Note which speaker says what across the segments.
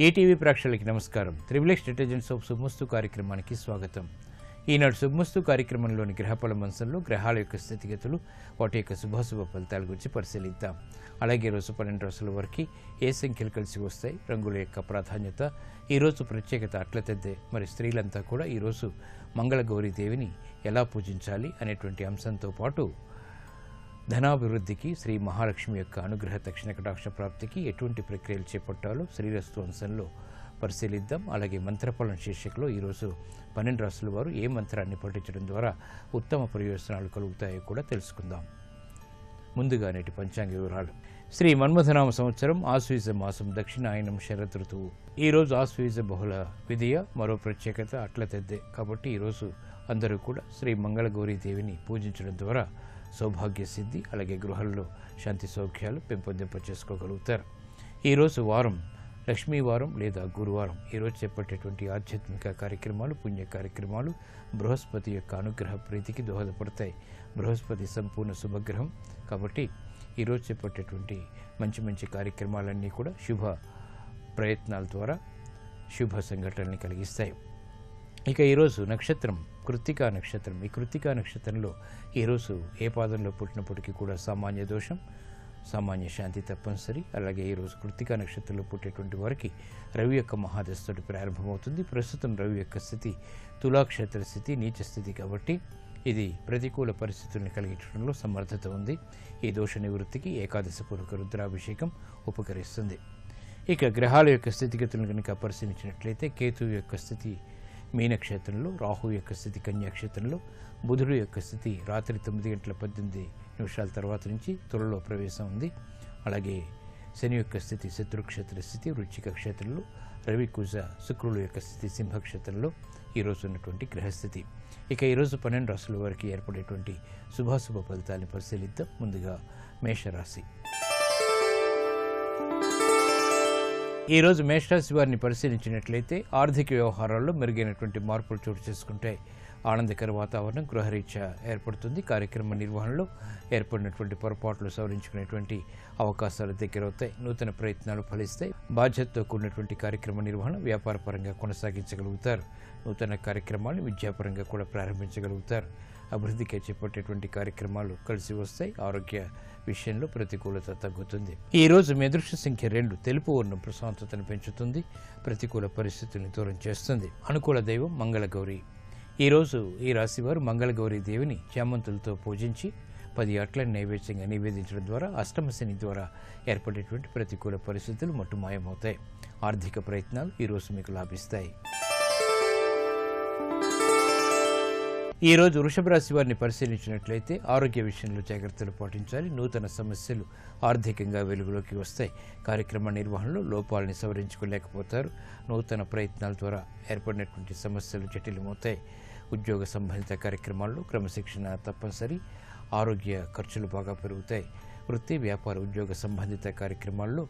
Speaker 1: ETV ప్రేక్షకులకి నమస్కారం. Triple detergents of శుభమస్తు కార్యక్రమానికి స్వాగతం. ఈనాడు శుభమస్తు కార్యక్రమంలోని గ్రహఫల మంచంలో గ్రహాల యొక్క స్థితిగతులు, వాటి యొక్క శుభాశుభ ఫలితాల గురించి పరిశీలిద్దాం. అలాగే రోజు 12 రాసుల వరకు ఏ సంఖ్యలు కలిసి వస్తాయి, రంగుల యొక్క ప్రాధాన్యత, ఈరోజు ప్రత్యేకత అట్లతెద్దే, మరి స్త్రీలంతా కూడా ఈరోజు మంగళగౌరీ దేవిని ఎలా పూజించాలి అనేటువంటి అంశంతో పాటు ధనాభివృద్ధికి, శ్రీ మహాలక్ష్మి యొక్క అనుగ్రహ తక్షణ కటాక్ష ప్రాప్తికి ఎటువంటి ప్రక్రియలు చేపట్టాలో శ్రీరస్తు అంశంలో పరిశీలిద్దాం. అలాగే మంత్రఫలం శీర్షికలో ఈరోజు 12 రాసుల వారు ఏ మంత్రాన్ని పఠించడం ద్వారా ఉత్తమ ప్రయోజనాలు కలుగుతాయో కూడా తెలుసుకుందాం. ముందుగా నేటి పంచాంగ వివరాలు. శ్రీ మన్మథనామ సంవత్సరం ఆశ్వీజ మాసం దక్షిణాయనం శరత్ ఋతువు. ఈరోజు ఆశ్వీజ బహుళ విధియ, మరో ప్రత్యేకత అట్లతెద్దే. కాబట్టి ఈరోజు అందరూ కూడా శ్రీ మంగళగౌరీ దేవిని పూజించడం ద్వారా సౌభాగ్య సిద్ధి, అలాగే గృహాల్లో శాంతి సౌఖ్యాలు పెంపొందింప చేసుకోగలుగుతారు. ఈరోజు వారం లక్ష్మీవారం లేదా గురువారం. ఈరోజు చేపట్టేటువంటి ఆధ్యాత్మిక కార్యక్రమాలు, పుణ్య కార్యక్రమాలు బృహస్పతి యొక్క అనుగ్రహ ప్రీతికి దోహదపడతాయి. బృహస్పతి సంపూర్ణ శుభగ్రహం కాబట్టి ఈరోజు చేపట్టేటువంటి మంచి మంచి కార్యక్రమాలన్నీ కూడా శుభ ప్రయత్నాల ద్వారా శుభ సంఘటనల్ని కలిగిస్తాయి. ఇక ఈరోజు నక్షత్రం కృత్తికా నక్షత్రం. ఈ కృత్తికా నక్షత్రంలో ఈరోజు ఏ పాదంలో పుట్టినప్పటికీ కూడా సామాన్య దోషం, సామాన్య శాంతి తప్పనిసరి. అలాగే ఈరోజు కృత్తికా నక్షత్రంలో పుట్టేటువంటి వారికి రవి యొక్క మహాదశతోటి ప్రారంభమవుతుంది. ప్రస్తుతం రవి యొక్క స్థితి తులాక్షేత్ర స్థితి, నీచ స్థితి కాబట్టి ఇది ప్రతికూల పరిస్థితుల్ని కలిగించడంలో సమర్థత ఉంది. ఈ దోష నివృత్తికి ఏకాదశ పూర్వక రుద్రాభిషేకం ఉపకరిస్తుంది. ఇక గ్రహాల యొక్క స్థితిగతులను కనుక పరిశీలించినట్లయితే కేతువు యొక్క స్థితి మీనక్షేత్రంలో, రాహు యొక్క స్థితి కన్యాక్షేత్రంలో, బుధుడు యొక్క స్థితి రాత్రి 9:18 తర్వాత నుంచి తులలో ప్రవేశం ఉంది. అలాగే శని యొక్క స్థితి శత్రుక్షేత్ర స్థితి వృశ్చిక క్షేత్రంలో, రవి కుజ శుక్రుడు యొక్క స్థితి సింహక్షేత్రంలో ఈరోజు ఉన్నటువంటి గ్రహస్థితి. ఇక ఈరోజు 12 రాసుల వారికి ఏర్పడేటువంటి శుభాశుభ ఫలితాలను పరిశీలిద్దాం. ముందుగా మేషరాశి. ఈరోజు మేషరాశి వారిని పరిశీలించినట్లయితే ఆర్థిక వ్యవహారాల్లో మెరుగైనటువంటి మార్పులు చోటు చేసుకుంటే ఆనందకర వాతావరణం గృహరీత్యా ఏర్పడుతుంది. కార్యక్రమ నిర్వహణలో ఏర్పడినటువంటి పొరపాట్లు సవరించుకునేటువంటి అవకాశాలు దగ్గరవుతాయి. నూతన ప్రయత్నాలు ఫలిస్తాయి. బాధ్యతతో కూడినటువంటి కార్యక్రమ నిర్వహణ వ్యాపారపరంగా కొనసాగించగలుగుతారు. నూతన కార్యక్రమాలు విద్యాపరంగా కూడా ప్రారంభించగలుగుతారు. అభివృద్ధికి చేపట్టేటువంటి కార్యక్రమాలు కలిసి వస్తాయి. ఆరోగ్య విషయంలో ప్రతికూలత తగ్గుతుంది. ఈ రోజు మీ అదృష్ట సంఖ్య 2. తెలుపు వర్ణం ప్రశాంతతను పెంచుతుంది, ప్రతికూల పరిస్థితుల్ని దూరం చేస్తుంది. అనుకూల దైవం మంగళగౌరి. ఈరోజు ఈ రాశి వారు మంగళగౌరీ దేవిని చామంతులతో పూజించి 10 అట్లను నైవేద్యంగా నివేదించడం ద్వారా అష్టమ శని ద్వారా ఏర్పడేటువంటి ప్రతికూల పరిస్థితులు మట్టుమాయమవుతాయి. ఆర్థిక ప్రయత్నాలు ఈరోజు మీకు లాభిస్తాయి. ఈరోజు వృషభ రాశి వారిని పరిశీలించినట్లయితే ఆరోగ్య విషయంలో జాగ్రత్తలు పాటించాలి. నూతన సమస్యలు ఆర్థికంగా వెలుగులోకి వస్తాయి. కార్యక్రమ నిర్వహణలో లోపాలని సవరించుకోలేకపోతారు. నూతన ప్రయత్నాల ద్వారా ఏర్పడినటువంటి సమస్యలు జటిలమవుతాయి. ఉద్యోగ సంబంధిత కార్యక్రమాల్లో క్రమశిక్షణ తప్పనిసరి. ఆరోగ్య ఖర్చులు బాగా పెరుగుతాయి. వృత్తి, వ్యాపార, ఉద్యోగ సంబంధిత కార్యక్రమాల్లో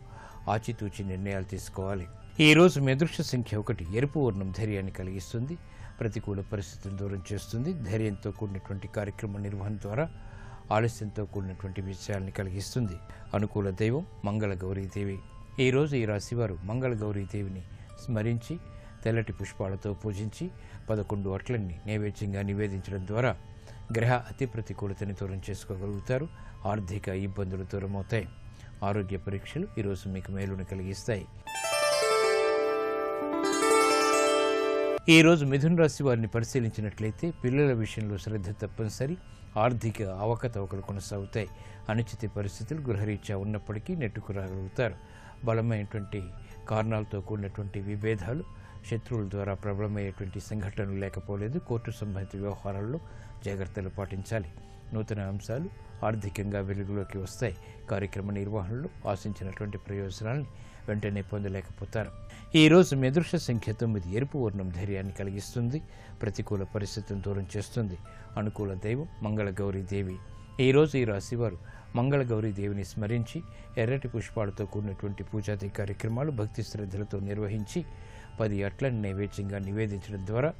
Speaker 1: ఆచితూచి నిర్ణయాలు తీసుకోవాలి. ఈరోజు మీ అదృష్ట సంఖ్య 1. ఎరుపు వర్ణం ధైర్యాన్ని కలిగిస్తుంది, ప్రతికూల పరిస్థితులను దూరం చేస్తుంది. ధైర్యంతో కూడినటువంటి కార్యక్రమ నిర్వహణ ద్వారా ఆలస్యంతో కూడినటువంటి విషయాల్ని కలిగిస్తుంది. అనుకూల దైవం మంగళగౌరీ దేవి. ఈరోజు ఈ రాశివారు మంగళగౌరీ దేవిని స్మరించి తెల్లటి పుష్పాలతో పూజించి 11 అట్లని నైవేద్యంగా నివేదించడం ద్వారా గ్రహ అతి ప్రతికూలతని దూరం చేసుకోగలుగుతారు. ఆర్థిక ఇబ్బందులు దూరమవుతాయి. ఆరోగ్య పరీక్షలు ఈరోజు మీకు మేలును కలిగిస్తాయి. ఈరోజు మిథున రాశి వారిని పరిశీలించినట్లయితే పిల్లల విషయంలో శ్రద్ధ తప్పనిసరి. ఆర్థిక అవకతవకలు కొనసాగుతాయి. అనుచిత పరిస్థితులు గృహరీత్యా ఉన్నప్పటికీ నెట్టుకురాగలుగుతారు. బలమైనటువంటి కారణాలతో కూడినటువంటి విభేదాలు, శత్రువుల ద్వారా ప్రబలమయ్యేటువంటి సంఘటనలు లేకపోలేదు. కోర్టు సంబంధిత వ్యవహారాల్లో జాగ్రత్తలు పాటించాలి. నూతన అంశాలు ఆర్థికంగా వెలుగులోకి వస్తాయి. కార్యక్రమ నిర్వహణలో ఆశించినటువంటి ప్రయోజనాల్ని వెంటనే పొందలేకపోతారు. ఈరోజు మీ అదృష్ట సంఖ్య 9. ఎరుపు వర్ణం ధైర్యాన్ని కలిగిస్తుంది, ప్రతికూల పరిస్థితులను దూరం చేస్తుంది. అనుకూల దైవం మంగళగౌరీ దేవి. ఈరోజు ఈ రాశివారు మంగళగౌరీ దేవిని స్మరించి ఎర్రటి పుష్పాలతో కూడినటువంటి పూజాది కార్యక్రమాలు భక్తి శ్రద్ధలతో నిర్వహించి 10 అట్లను నైవేద్యంగా నివేదించడం ద్వారా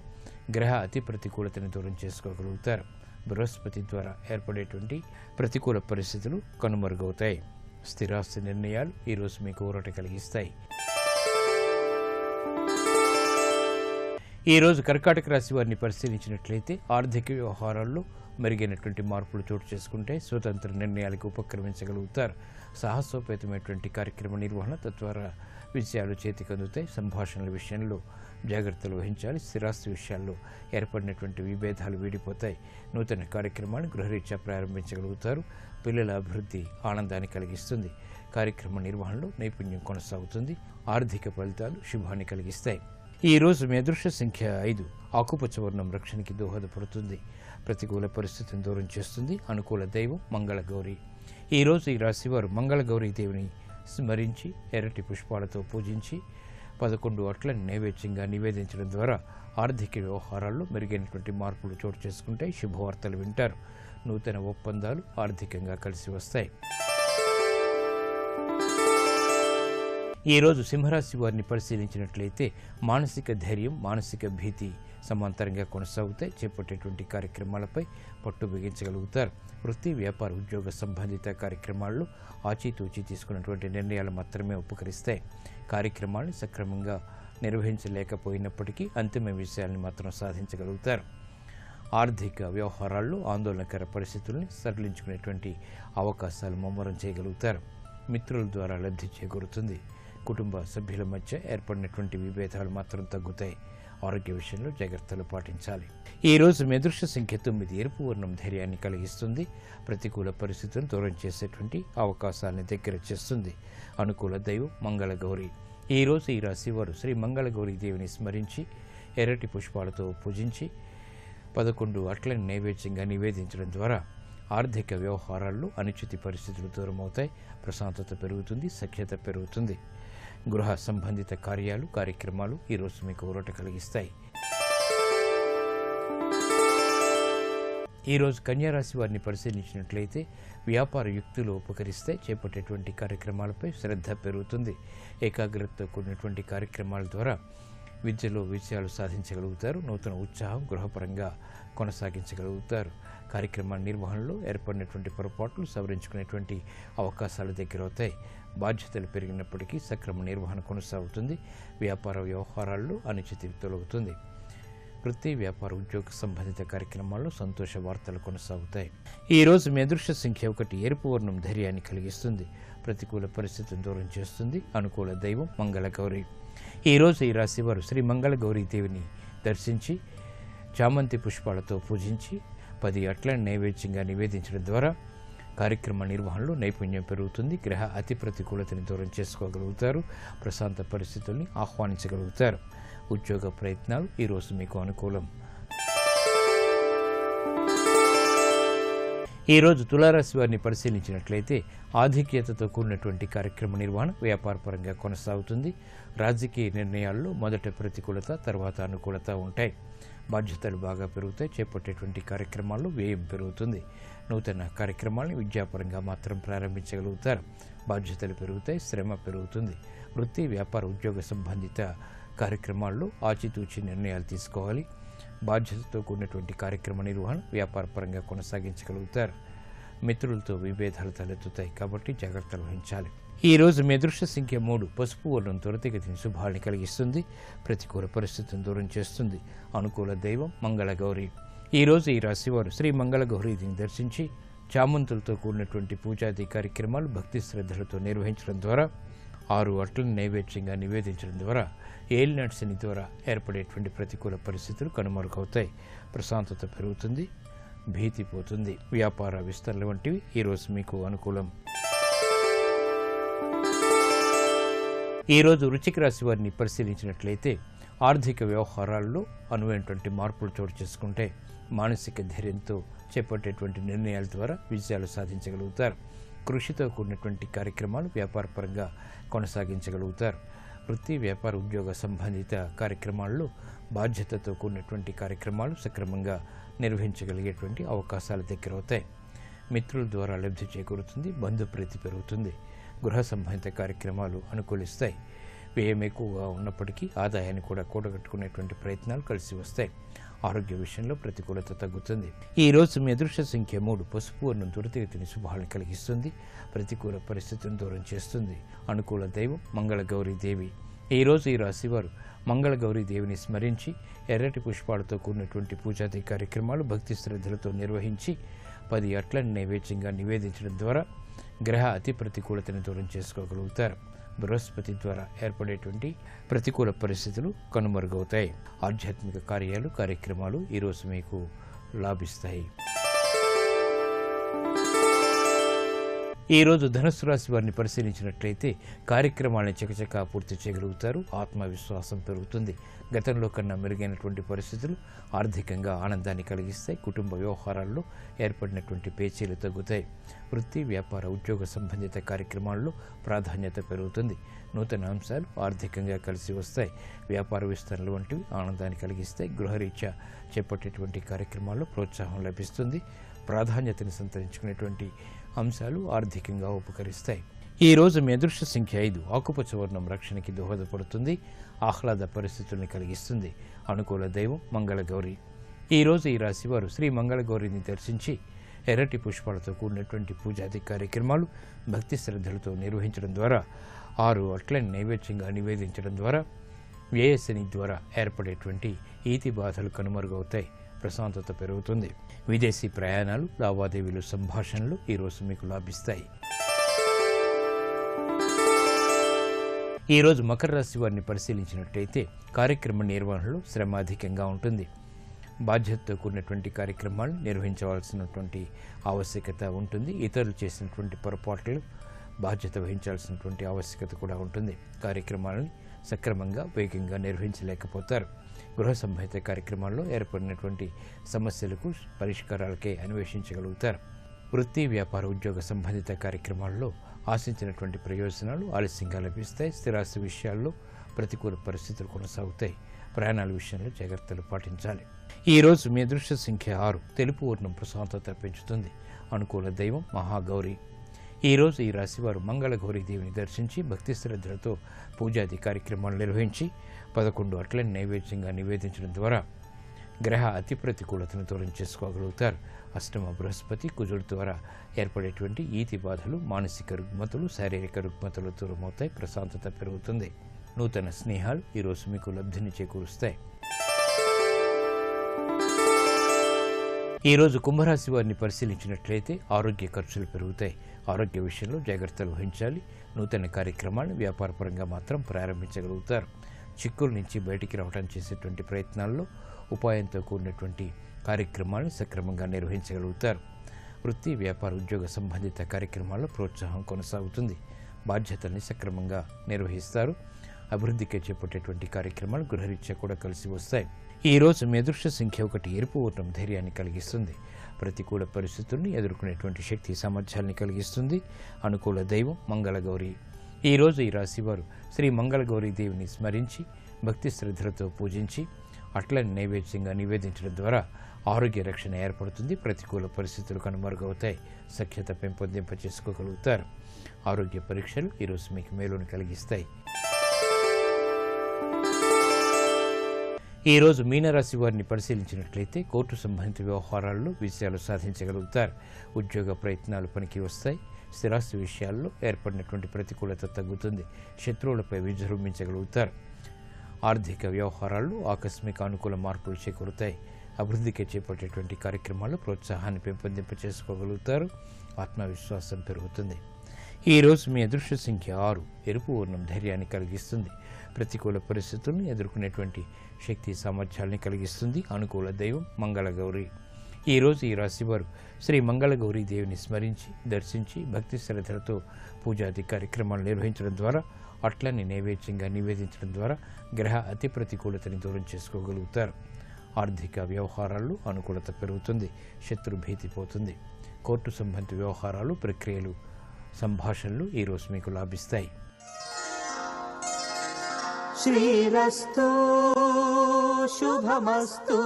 Speaker 1: గ్రహ అతి ప్రతికూలతను దూరం చేసుకోగలుగుతారు. బృహస్పతి ద్వారా ఏర్పడేటువంటి ప్రతికూల పరిస్థితులు కనుమరుగవుతాయి. స్థిరాస్తి నిర్ణయాలు ఈరోజు మీకు ఊరట కలిగిస్తాయి. ఈరోజు కర్కాటక రాశి వారిని పరిశీలించినట్లయితే ఆర్థిక వ్యవహారాల్లో మెరుగైనటువంటి మార్పులు చోటు చేసుకుంటే స్వతంత్ర నిర్ణయాలకు ఉపక్రమించగలుగుతారు. సాహసోపేతమైనటువంటి కార్యక్రమ నిర్వహణ తద్వారా విషయాలు చేతికి అందుతాయి. సంభాషణల విషయంలో జాగ్రత్తలు వహించాలి. స్థిరాస్తి విషయాల్లో ఏర్పడినటువంటి విభేదాలు వీడిపోతాయి. నూతన కార్యక్రమాన్ని గృహరీత్యా ప్రారంభించగలుగుతారు. పిల్లల అభివృద్ధి ఆనందాన్ని కలిగిస్తుంది. కార్యక్రమ నిర్వహణలో నైపుణ్యం కొనసాగుతుంది. ఆర్థిక ఫలితాలు శుభాన్ని కలిగిస్తాయి. ఈరోజు మీ అదృష్ట సంఖ్య 5. ఆకుపచ్చ వర్ణం రక్షణకి దోహదపడుతుంది. ప్రతికూల పరిస్థితిని దూరం చేస్తుంది. అనుకూల దైవం మంగళగౌరి. ఈరోజు ఈ రాశివారు మంగళగౌరీ దేవిని స్మరించి ఎర్రటి పుష్పాలతో పూజించి 11 అట్లను నైవేద్యంగా నివేదించడం ద్వారా ఆర్థిక వ్యవహారాల్లో మెరుగైనటువంటి మార్పులు చోటు చేసుకుంటాయి. శుభవార్తలు వింటారు. నూతన ఒప్పందాలు ఆర్థికంగా కలిసి వస్తాయి. ఈరోజు సింహరాశి వారిని పరిశీలించినట్లయితే మానసిక ధైర్యం, మానసిక భీతి సమాంతరంగా కొనసాగుతాయి. చేపట్టేటువంటి కార్యక్రమాలపై పట్టు బిగించగలుగుతారు. వృత్తి, వ్యాపార, ఉద్యోగ సంబంధిత కార్యక్రమాల్లో ఆచితూచి తీసుకున్నటువంటి నిర్ణయాలు మాత్రమే ఉపకరిస్తాయి. కార్యక్రమాలను సక్రమంగా నిర్వహించలేకపోయినప్పటికీ అంతిమ విషయాన్ని మాత్రం సాధించగలుగుతారు. ఆర్థిక వ్యవహారాల్లో ఆందోళనకర పరిస్థితుల్ని సరళించుకునేటువంటి అవకాశాలు ముమ్మరం చేయగలుగుతారు. మిత్రుల ద్వారా లబ్ధి చేకూరుతుంది. కుటుంబ సభ్యుల మధ్య ఏర్పడినటువంటి విభేదాలు మాత్రం తగ్గుతాయి. ఆరోగ్య విషయంలో జాగ్రత్తలు పాటించాలి. ఈరోజు మీ అదృష్ట సంఖ్య 9. ఎరుపు వర్ణం ధైర్యాన్ని కలిగిస్తుంది. ప్రతికూల పరిస్థితులను దూరం చేసేటువంటి అవకాశాలను దగ్గర చేస్తుంది. అనుకూల దైవం మంగళగౌరి. ఈరోజు ఈ రాశి వారు శ్రీ మంగళగౌరీ దేవిని స్మరించి ఎర్రటి పుష్పాలతో పూజించి 11 అట్లను నైవేద్యంగా నివేదించడం ద్వారా ఆర్థిక వ్యవహారాల్లో అనిశ్చిత పరిస్థితులు దూరమవుతాయి. ప్రశాంతత పెరుగుతుంది. సఖ్యత పెరుగుతుంది. గృహ సంబంధిత కార్యక్రమాలు ఈరోజు మీకు ఊరట కలిగిస్తాయి. ఈరోజు కన్యారాశి వారిని పరిశీలించినట్లయితే వ్యాపార యుక్తులు ఉపకరిస్తాయి. చేపట్టేటువంటి కార్యక్రమాలపై శ్రద్ధ పెరుగుతుంది. ఏకాగ్రతతో కూడినటువంటి కార్యక్రమాల ద్వారా విద్యలో విజయాలు సాధించగలుగుతారు. నూతన ఉత్సాహం గృహపరంగా కొనసాగించగలుగుతారు. కార్యక్రమ నిర్వహణలో ఏర్పడినటువంటి పొరపాట్లు సవరించుకునేటువంటి అవకాశాలు దగ్గరవుతాయి. బాధ్యతలు పెరిగినప్పటికీ సక్రమ నిర్వహణ కొనసాగుతుంది. వ్యాపార వ్యవహారాల్లో అనిశ్చితి తొలగుతుంది. వృత్తి, వ్యాపార, ఉద్యోగ సంబంధిత కార్యక్రమాల్లో సంతోష వార్తలు కొనసాగుతాయి. ఈరోజు మీ అదృష్ట సంఖ్య 1. ఎరుపు వర్ణం ధైర్యాన్ని కలిగిస్తుంది. ప్రతికూల పరిస్థితిని దూరం చేస్తుంది. అనుకూల దైవం మంగళగౌరి. ఈరోజు ఈ రాశి వారు శ్రీ మంగళగౌరీ దేవిని దర్శించి చామంతి పుష్పాలతో పూజించి 10 అట్లను నైవేద్యంగా నివేదించడం ద్వారా కార్యక్రమ నిర్వహణలో నైపుణ్యం పెరుగుతుంది. గ్రహ అతి ప్రతికూలతని దూరం చేసుకోగలుగుతారు. ప్రశాంత పరిస్థితుల్ని ఆహ్వానించగలుగుతారు. ఉద్యోగ ప్రయత్నాలు ఈరోజు మీకు అనుకూలం. ఈరోజు తులారాశి వారిని పరిశీలించినట్లయితే ఆధిక్యతతో కూడినటువంటి కార్యక్రమ నిర్వహణ వ్యాపారపరంగా కొనసాగుతుంది. రాజకీయ నిర్ణయాల్లో మొదట ప్రతికూలత, తర్వాత అనుకూలత ఉంటాయి. బాధ్యతలు బాగా పెరుగుతాయి. చేపట్టేటువంటి కార్యక్రమాల్లో వ్యయం పెరుగుతుంది. నూతన కార్యక్రమాలను విద్యాపరంగా మాత్రం ప్రారంభించగలుగుతారు. బాధ్యతలు పెరుగుతాయి. శ్రమ పెరుగుతుంది. వృత్తి, వ్యాపార, ఉద్యోగ సంబంధిత కార్యక్రమాల్లో ఆచితూచి నిర్ణయాలు తీసుకోవాలి. బాధ్యతతో కూడినటువంటి కార్యక్రమ నిర్వహణ వ్యాపారపరంగా కొనసాగించగలుగుతారు. మిత్రులతో విభేదాలు తలెత్తుతాయి కాబట్టి జాగ్రత్తలు వహించాలి. ఈరోజు మీ అదృష్ట సంఖ్య 3. పసుపు వర్ణం త్వరితగతిని శుభాన్ని కలిగిస్తుంది. ప్రతికూల పరిస్థితిని దూరం చేస్తుంది. అనుకూల దైవం మంగళగౌరి. ఈరోజు ఈ రాశివారు శ్రీ మంగళగౌరీని దర్శించి చామంతులతో కూడినటువంటి పూజాది కార్యక్రమాలు భక్తి శ్రద్ధలతో నిర్వహించడం ద్వారా 6 అట్లను నైవేద్యంగా నివేదించడం ద్వారా ఏలినాటి శని ద్వారా ఏర్పడేటువంటి ప్రతికూల పరిస్థితులు కనుమరుగవుతాయి. ప్రశాంతత పెరుగుతుంది. భీతి పోతుంది. వ్యాపార విస్తరణ వంటివి ఈరోజు మీకు అనుకూలం. ఈరోజు వృశ్చిక రాశి వారిని పరిశీలించినట్లయితే ఆర్థిక వ్యవహారాల్లో అనువైనటువంటి మార్పులు చోటు చేసుకుంటే మానసిక ధైర్యంతో చేపట్టేటువంటి నిర్ణయాల ద్వారా విజయాలు సాధించగలుగుతారు. కృషితో కూడినటువంటి కార్యక్రమాలు వ్యాపారపరంగా కొనసాగించగలుగుతారు. వృత్తి, వ్యాపార, ఉద్యోగ సంబంధిత కార్యక్రమాల్లో బాధ్యతతో కూడినటువంటి కార్యక్రమాలు సక్రమంగా నిర్వహించగలిగేటువంటి అవకాశాలు దగ్గరవుతాయి. మిత్రుల ద్వారా లబ్ధి చేకూరుతుంది. బంధుప్రీతి పెరుగుతుంది. గృహ సంబంధిత కార్యక్రమాలు అనుకూలిస్తాయి. వ్యయం ఎక్కువగా ఉన్నప్పటికీ ఆదాయాన్ని కూడా కూడగట్టుకునేటువంటి ప్రయత్నాలు కలిసి వస్తాయి. ఆరోగ్య విషయంలో ప్రతికూలత తగ్గుతుంది. ఈ రోజు మీ అదృష్ట సంఖ్య 3. పసుపు వర్ణం త్వరితగతిని శుభాలను కలిగిస్తుంది. ప్రతికూల పరిస్థితులను దూరం చేస్తుంది. అనుకూల దైవం మంగళగౌరీ దేవి. ఈరోజు ఈ రాశివారు మంగళగౌరీ దేవిని స్మరించి ఎర్రటి పుష్పాలతో కూడినటువంటి పూజాది కార్యక్రమాలు భక్తి శ్రద్ధలతో నిర్వహించి 10 అట్లను నైవేద్యంగా నివేదించడం ద్వారా గ్రహ అతి ప్రతికూలతను దూరం చేసుకోగలుగుతారు. బృహస్పతి ద్వారా ఏర్పడేటువంటి ప్రతికూల పరిస్థితులు కనుమరుగవుతాయి. ఆధ్యాత్మిక కార్యక్రమాలు ఈరోజు మీకు లాభిస్తాయి. ఈరోజు ధనుస్సు రాశి వారిని పరిశీలించినట్లయితే కార్యక్రమాలను చకచకా పూర్తి చేయగలుగుతారు. ఆత్మవిశ్వాసం పెరుగుతుంది. గతంలో కన్నా మెరుగైనటువంటి పరిస్థితులు ఆర్థికంగా ఆనందాన్ని కలిగిస్తాయి. కుటుంబ వ్యవహారాల్లో ఏర్పడినటువంటి పేచీలు తగ్గుతాయి. వృత్తి, వ్యాపార, ఉద్యోగ సంబంధిత కార్యక్రమాల్లో ప్రాధాన్యత పెరుగుతుంది. నూతన అంశాలు ఆర్థికంగా కలిసి వస్తాయి. వ్యాపార విస్తరణలు వంటివి ఆనందాన్ని కలిగిస్తాయి. గృహరీత్యా చేపట్టేటువంటి కార్యక్రమాల్లో ప్రోత్సాహం లభిస్తుంది. ప్రాధాన్యతను సంతరించుకునేటువంటి అంశాలు ఆర్థికంగా ఉపకరిస్తాయి. ఈ రోజు మీ అదృష్ట సంఖ్య 5. ఆకుపచ్చ వర్ణం రక్షణకి దోహదపడుతుంది. ఆహ్లాద పరిస్థితుల్ని కలిగిస్తుంది. అనుకూల దైవం మంగళగౌరి. ఈరోజు ఈ రాశివారు శ్రీ మంగళగౌరిని దర్శించి ఎర్రటి పుష్పాలతో కూడినటువంటి పూజాది కార్యక్రమాలు భక్తి శ్రద్ధలతో నిర్వహించడం ద్వారా 6 అట్లని నైవేద్యంగా నివేదించడం ద్వారా వ్యయశని ద్వారా ఏర్పడేటువంటి ఈతి బాధలు కనుమరుగవుతాయి. ప్రశాంతత పెరుగుతుంది. విదేశీ ప్రయాణాలు, లావాదేవీలు, సంభాషణలు ఈరోజు మీకు లాభిస్తాయి. ఈరోజు మకర రాశి వారిని పరిశీలించినట్లయితే కార్యక్రమ నిర్వహణలో శ్రమ అధికంగా ఉంటుంది. బాధ్యతతో కూడినటువంటి కార్యక్రమాలు నిర్వహించవలసినటువంటి ఆవశ్యకత ఉంటుంది. ఇతరులు చేసినటువంటి పొరపాట్లు బాధ్యత వహించాల్సినటువంటి ఆవశ్యకత కూడా ఉంటుంది. కార్యక్రమాలను సక్రమంగా వేగంగా నిర్వహించలేకపోతారు. గృహ సంబంధిత కార్యక్రమాల్లో ఏర్పడినటువంటి సమస్యలకు పరిష్కారాలకే అన్వేషించగలుగుతారు. వృత్తి, వ్యాపార, ఉద్యోగ సంబంధిత కార్యక్రమాల్లో ఆశించినటువంటి ప్రయోజనాలు ఆలస్యంగా లభిస్తాయి. స్థిరాస్తి విషయాల్లో ప్రతికూల పరిస్థితులు కొనసాగుతాయి. ప్రయాణాల విషయంలో జాగ్రత్తలు పాటించాలి. ఈరోజు మీ అదృష్ట సంఖ్య 6. తెలుపు వర్ణం ప్రశాంతత పెంచుతుంది. అనుకూల దైవం మహాగౌరి. ఈరోజు ఈ రాశివారు మంగళగౌరీ దేవిని దర్శించి భక్తి శ్రద్ధలతో పూజాది కార్యక్రమాలు నిర్వహించి 11 అట్లని నైవేద్యంగా నివేదించడం ద్వారా గ్రహ అతి ప్రతికూలతను దూరం చేసుకోగలుగుతారు. అష్టమ బృహస్పతి, కుజుడు ద్వారా ఏర్పడేటువంటి ఈతి బాధలు, మానసిక రుగ్మతలు, శారీరక రుగ్మతలు దూరమవుతాయి. ప్రశాంతత పెరుగుతుంది. నూతన స్నేహాలు ఈరోజు మీకు లబ్ధిని చేకూరుస్తాయి. ఈరోజు కుంభరాశి వారిని పరిశీలించినట్లయితే ఆరోగ్య ఖర్చులు పెరుగుతాయి. ఆరోగ్య విషయంలో జాగ్రత్తలు వహించాలి. నూతన కార్యక్రమాలను వ్యాపారపరంగా మాత్రం ప్రారంభించగలుగుతారు. చిక్కుల నుంచి బయటికి రావడం చేసేటువంటి ప్రయత్నాల్లో ఉపాయంతో కూడినటువంటి కార్యక్రమాలను సక్రమంగా నిర్వహించగలుగుతారు. వృత్తి, వ్యాపార, ఉద్యోగ సంబంధిత కార్యక్రమాల్లో ప్రోత్సాహం కొనసాగుతుంది. బాధ్యతల్ని సక్రమంగా నిర్వహిస్తారు. అభివృద్ధికి చేపట్టేటువంటి కార్యక్రమాలు గృహరీత్యా కూడా కలిసి వస్తాయి. ఈరోజు మీ అదృష్ట సంఖ్య 1. ఎరుపు వర్ణం ధైర్యాన్ని కలిగిస్తుంది. ప్రతికూల పరిస్థితుల్ని ఎదుర్కొనేటువంటి శక్తి సామర్థ్యాన్ని కలిగిస్తుంది. అనుకూల దైవం మంగళగౌరి. ఈరోజు ఈ రాశివారు శ్రీ మంగళగౌరీ దేవిని స్మరించి భక్తి శ్రద్ధలతో పూజించి అట్లని నైవేద్యంగా నివేదించడం ద్వారా ఆరోగ్య రక్షణ ఏర్పడుతుంది. ప్రతికూల పరిస్థితులు కనుమరుగవుతాయి. సఖ్యత పెంపొందింప చేసుకోగలుగుతారు. ఆరోగ్య పరీక్షలు ఈరోజు మీకు మేలును కలిగిస్తాయి. ఈరోజు మీనరాశి వారిని పరిశీలించినట్లయితే కోర్టు సంబంధిత వ్యవహారాల్లో విజయాలు సాధించగలుగుతారు. ఉద్యోగ ప్రయత్నాలు పనికి వస్తాయి. స్థిరాస్తి విషయాల్లో ఏర్పడినటువంటి ప్రతికూలత తగ్గుతుంది. శత్రువులపై విజృంభించగలుగుతారు. ఆర్థిక వ్యవహారాల్లో ఆకస్మిక అనుకూల మార్పులు చేకూరుతాయి. అభివృద్ధికి చేపట్టేటువంటి కార్యక్రమాల్లో ప్రోత్సాహాన్ని పెంపొందింప చేసుకోగలుగుతారు. ఆత్మవిశ్వాసం పెరుగుతుంది. ఈరోజు మీ అదృష్ట సంఖ్య 6. ఎరుపు వర్ణం ధైర్యాన్ని కలిగిస్తుంది. ప్రతికూల పరిస్థితులను ఎదుర్కొనేటువంటి శక్తి సామర్థ్యాన్ని కలిగిస్తుంది. అనుకూల దైవం మంగళగౌరి. ఈరోజు ఈ రాశివారు శ్రీ మంగళగౌరీ దేవిని స్మరించి దర్శించి భక్తి శ్రద్ధలతో పూజాది కార్యక్రమాలు నిర్వహించడం ద్వారా అట్లని నైవేద్యంగా నివేదించడం ద్వారా గ్రహ అతి ప్రతికూలతని దూరం చేసుకోగలుగుతారు. ఆర్థిక వ్యవహారాల్లో అనుకూలత పెరుగుతుంది. శత్రు భీతి పోతుంది. కోర్టు సంబంధిత వ్యవహారాలు, ప్రక్రియలు, సంభాషణలు ఈరోజు మీకు లాభిస్తాయి. శ్రీరస్తు శుభమస్తు.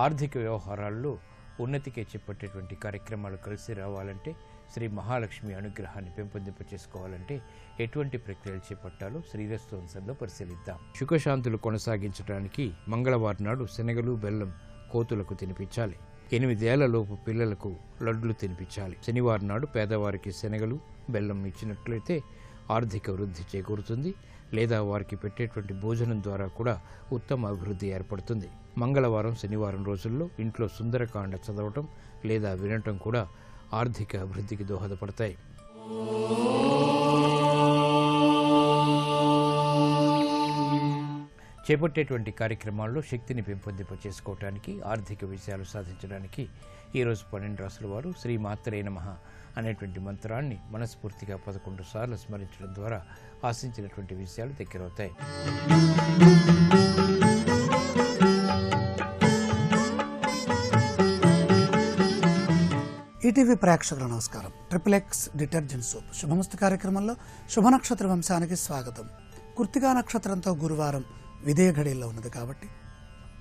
Speaker 1: ఆర్థిక వ్యవహారాల్లో ఉన్నతికి చేపట్టేటువంటి కార్యక్రమాలు కలిసి రావాలంటే, శ్రీ మహాలక్ష్మి అనుగ్రహాన్ని పెంపొందింప చేసుకోవాలంటే ఎటువంటి ప్రక్రియలు చేపట్టాలో శ్రీరస్తు అంశంలో పరిశీలిద్దాం. సుఖశాంతులు కొనసాగించడానికి మంగళవారం నాడు శనగలు, బెల్లం కోతులకు తినిపించాలి. 8 ఏళ్లలోపు పిల్లలకు లడ్లు తినిపించాలి. శనివారం నాడు పేదవారికి శనగలు, బెల్లం ఇచ్చినట్లయితే ఆర్థిక వృద్ధి చేకూరుతుంది, లేదా వారికి పెట్టేటువంటి భోజనం ద్వారా కూడా ఉత్తమ అభివృద్ధి ఏర్పడుతుంది. మంగళవారం, శనివారం రోజుల్లో ఇంట్లో సుందరకాండ చదవటం లేదా వినటం కూడా ఆర్థిక అభివృద్ధికి దోహదపడతాయి. చేపట్టేటువంటి కార్యక్రమాల్లో శక్తిని పెంపొందింపచేసుకోవటానికి, ఆర్థిక విజయాలు సాధించడానికి ఈరోజు 12 రాసుల వారు శ్రీ మాత్రే నమః అనేటువంటి మంత్రాన్ని మనస్ఫూర్తిగా 11 సార్లు స్మరించడం ద్వారా ఆశించినటువంటి విషయాలు దగ్గరవుతాయి.
Speaker 2: ఈటీవీ ప్రేక్షకుల నమస్కారం. ట్రిపుల్ డిటర్జెంట్ సోప్ శుభమస్తు కార్యక్రమంలో శుభ నక్షత్ర వంశానికి స్వాగతం. కృత్తికా నక్షత్రంతో గురువారం విధేయ ఘడియల్లో ఉన్నది కాబట్టి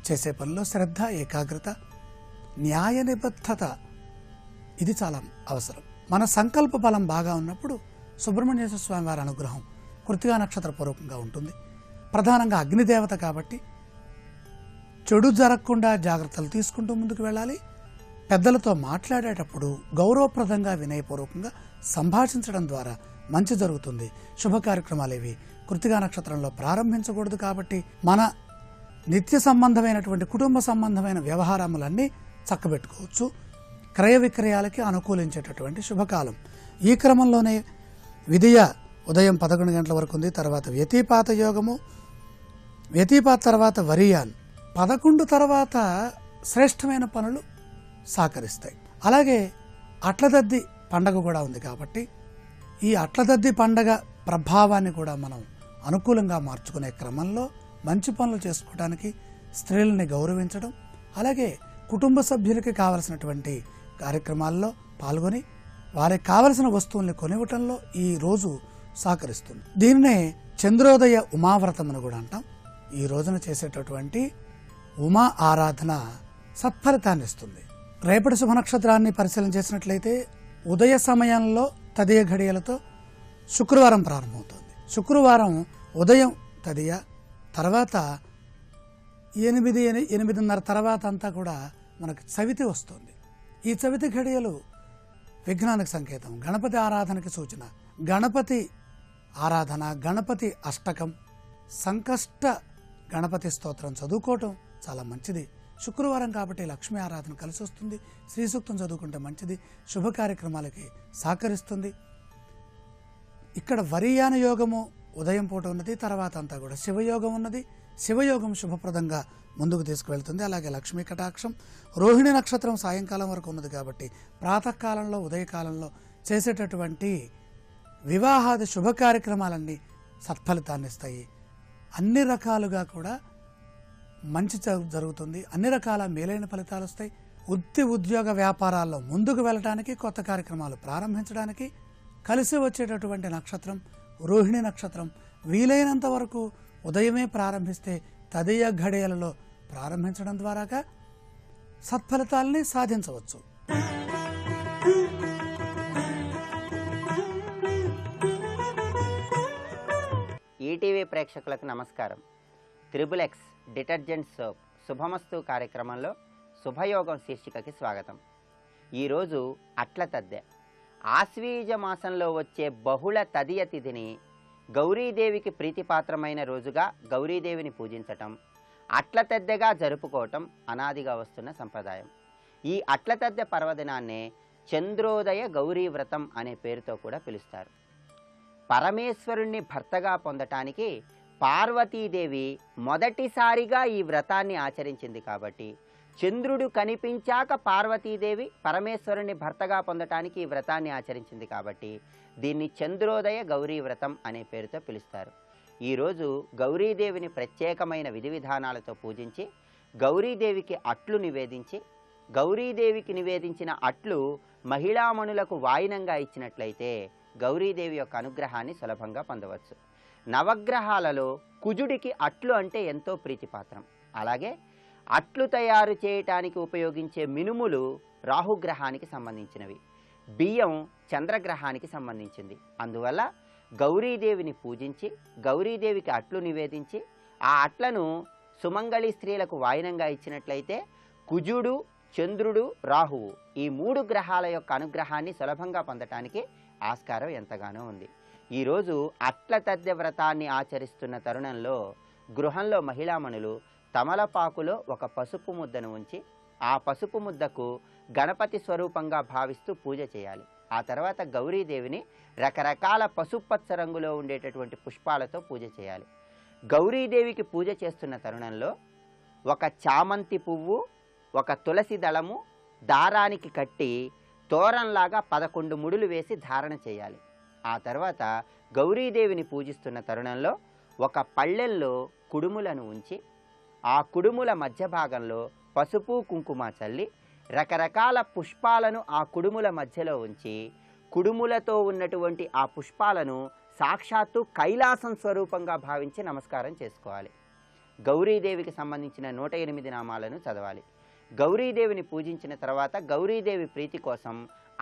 Speaker 2: చేసే పనిలో శ్రద్ధ, ఏకాగ్రత, న్యాయ నిబద్ధత ఇది చాలా అవసరం. మన సంకల్ప బలం బాగా ఉన్నప్పుడు సుబ్రహ్మణ్యేశ్వర స్వామి వారి అనుగ్రహం కృత్తికా నక్షత్ర పూర్వకంగా ఉంటుంది. ప్రధానంగా అగ్నిదేవత కాబట్టి చెడు జరగకుండా జాగ్రత్తలు తీసుకుంటూ ముందుకు వెళ్ళాలి. పెద్దలతో మాట్లాడేటప్పుడు గౌరవప్రదంగా, వినయపూర్వకంగా సంభాషించడం ద్వారా మంచి జరుగుతుంది. శుభ కార్యక్రమాలు ఇవి కృత్తికా నక్షత్రంలో ప్రారంభించకూడదు కాబట్టి మన నిత్య సంబంధమైనటువంటి కుటుంబ సంబంధమైన వ్యవహారములన్నీ చక్కబెట్టుకోవచ్చు. క్రయ విక్రయాలకి అనుకూలించేటటువంటి శుభకాలం. ఈ క్రమంలోనే విధియ ఉదయం 11 గంటల వరకు ఉంది. తర్వాత వ్యతిపాత యోగము, వ్యతిపాత తర్వాత వరియాన్, 11 తర్వాత శ్రేష్టమైన పనులు సహకరిస్తాయి. అలాగే అట్లదద్ది పండగ కూడా ఉంది కాబట్టి ఈ అట్లదద్ది పండగ ప్రభావాన్ని కూడా మనం అనుకూలంగా మార్చుకునే క్రమంలో మంచి పనులు చేసుకోవడానికి, స్త్రీలని గౌరవించడం, అలాగే కుటుంబ సభ్యులకి కావలసినటువంటి కార్యక్రమాల్లో పాల్గొని వారికి కావలసిన వస్తువుల్ని కొనివ్వటంలో ఈ రోజు సహకరిస్తుంది. దీన్నే చంద్రోదయ ఉమావ్రతం అని కూడా అంటాం. ఈ రోజున చేసేటటువంటి ఉమా ఆరాధన సత్ఫలితాన్ని ఇస్తుంది. రేపటి శుభ నక్షత్రాన్ని పరిశీలన చేసినట్లయితే ఉదయ సమయంలో తదియ ఘడియలతో శుక్రవారం ప్రారంభమవుతుంది. శుక్రవారం ఉదయం తదియ తర్వాత 8-8:30 తర్వాత అంతా కూడా మనకు చవితి వస్తుంది. ఈ చవితి ఘడియలు విఘ్నానికి సంకేతం, గణపతి ఆరాధనకి సూచన. గణపతి ఆరాధన, గణపతి అష్టకం, సంకష్ట గణపతి స్తోత్రం చదువుకోవటం చాలా మంచిది. శుక్రవారం కాబట్టి లక్ష్మీ ఆరాధన కలిసి వస్తుంది. శ్రీ సూక్తం చదువుకుంటే మంచిది, శుభ కార్యక్రమాలకి సహకరిస్తుంది. ఇక్కడ వరియాన యోగము ఉదయం పూట ఉన్నది, తర్వాత అంతా కూడా శివయోగం ఉన్నది. శివయోగం శుభప్రదంగా ముందుకు తీసుకువెళ్తుంది. అలాగే లక్ష్మీ కటాక్షం రోహిణి నక్షత్రం సాయంకాలం వరకు ఉన్నది కాబట్టి ప్రాతకాలంలో, ఉదయకాలంలో చేసేటటువంటి వివాహాది శుభ కార్యక్రమాలన్నీ సత్ఫలితాన్ని ఇస్తాయి. అన్ని రకాలుగా కూడా మంచి జరుగుతుంది. అన్ని రకాల మేలైన ఫలితాలు వస్తాయి. వృత్తి, ఉద్యోగ, వ్యాపారాల్లో ముందుకు వెళ్ళటానికి, కొత్త కార్యక్రమాలు ప్రారంభించడానికి కలిసి వచ్చేటటువంటి నక్షత్రం రోహిణి నక్షత్రం. వీలైనంత వరకు ఉదయమే ప్రారంభిస్తే తదియ ఘడియలలో ప్రారంభించడం ద్వారాగా సత్ఫలితాలని సాధించవచ్చు.
Speaker 3: ఈటీవీ ప్రేక్షకులకు నమస్కారం. త్రిబుల్ ఎక్స్ డిటర్జెంట్ సోప్ శుభమస్తు కార్యక్రమంలో శుభయోగం శీర్షికకి స్వాగతం. ఈరోజు అట్ల తద్దె. ఆశ్వీజ మాసంలో వచ్చే బహుళ తదియ తిథిని గౌరీదేవికి ప్రీతిపాత్రమైన రోజుగా గౌరీదేవిని పూజించటం, అట్ల తద్దెగా జరుపుకోవటం అనాదిగా వస్తున్న సంప్రదాయం. ఈ అట్ల తద్దె పర్వదినాన్నే చంద్రోదయ గౌరీ వ్రతం అనే పేరుతో కూడా పిలుస్తారు. పరమేశ్వరుణ్ణి భర్తగా పొందటానికి పార్వతీదేవి మొదటిసారిగా ఈ వ్రతాన్ని ఆచరించింది కాబట్టి, చంద్రుడు కనిపించాక పార్వతీదేవి పరమేశ్వరుని భర్తగా పొందటానికి ఈ వ్రతాన్ని ఆచరించింది కాబట్టి దీన్ని చంద్రోదయ గౌరీ వ్రతం అనే పేరుతో పిలుస్తారు. ఈరోజు గౌరీదేవిని ప్రత్యేకమైన విధి విధానాలతో పూజించి, గౌరీదేవికి అట్లు నివేదించి, గౌరీదేవికి నివేదించిన అట్లు మహిళామణులకు వాయినంగా ఇచ్చినట్లయితే గౌరీదేవి యొక్క అనుగ్రహాన్ని సులభంగా పొందవచ్చు. నవగ్రహాలలో కుజుడికి అట్లు అంటే ఎంతో ప్రీతిపాత్రం. అలాగే అట్లు తయారు చేయటానికి ఉపయోగించే మినుములు రాహుగ్రహానికి సంబంధించినవి, బియ్యం చంద్రగ్రహానికి సంబంధించింది. అందువల్ల గౌరీదేవిని పూజించి, గౌరీదేవికి అట్లు నివేదించి, ఆ అట్లను సుమంగళి స్త్రీలకు వాయినంగా ఇచ్చినట్లయితే కుజుడు, చంద్రుడు, రాహువు ఈ 3 గ్రహాల యొక్క అనుగ్రహాన్ని సులభంగా పొందటానికి ఆస్కారం ఎంతగానో ఉంది. ఈరోజు అట్ల తద్దె వ్రతాన్ని ఆచరిస్తున్న తరుణంలో గృహంలో మహిళామణులు తమలపాకులో ఒక పసుపు ముద్దను ఉంచి ఆ పసుపు ముద్దకు గణపతి స్వరూపంగా భావిస్తూ పూజ చేయాలి. ఆ తర్వాత గౌరీదేవిని రకరకాల పసుపచ్చ రంగులో ఉండేటటువంటి పుష్పాలతో పూజ చేయాలి. గౌరీదేవికి పూజ చేస్తున్న తరుణంలో ఒక చామంతి పువ్వు, ఒక తులసి దళము దారానికి కట్టి తోరంలాగా 11 ముడులు వేసి ధారణ చేయాలి. ఆ తర్వాత గౌరీదేవిని పూజిస్తున్న తరుణంలో ఒక పళ్ళెల్లో కుడుములను ఉంచి ఆ కుడుముల మధ్య భాగంలో పసుపు కుంకుమ చల్లి రకరకాల పుష్పాలను ఆ కుడుముల మధ్యలో ఉంచి కుడుములతో ఉన్నటువంటి ఆ పుష్పాలను సాక్షాత్తు కైలాసం స్వరూపంగా భావించి నమస్కారం చేసుకోవాలి. గౌరీదేవికి సంబంధించిన 108 నామాలను చదవాలి. గౌరీదేవిని పూజించిన తర్వాత గౌరీదేవి ప్రీతి కోసం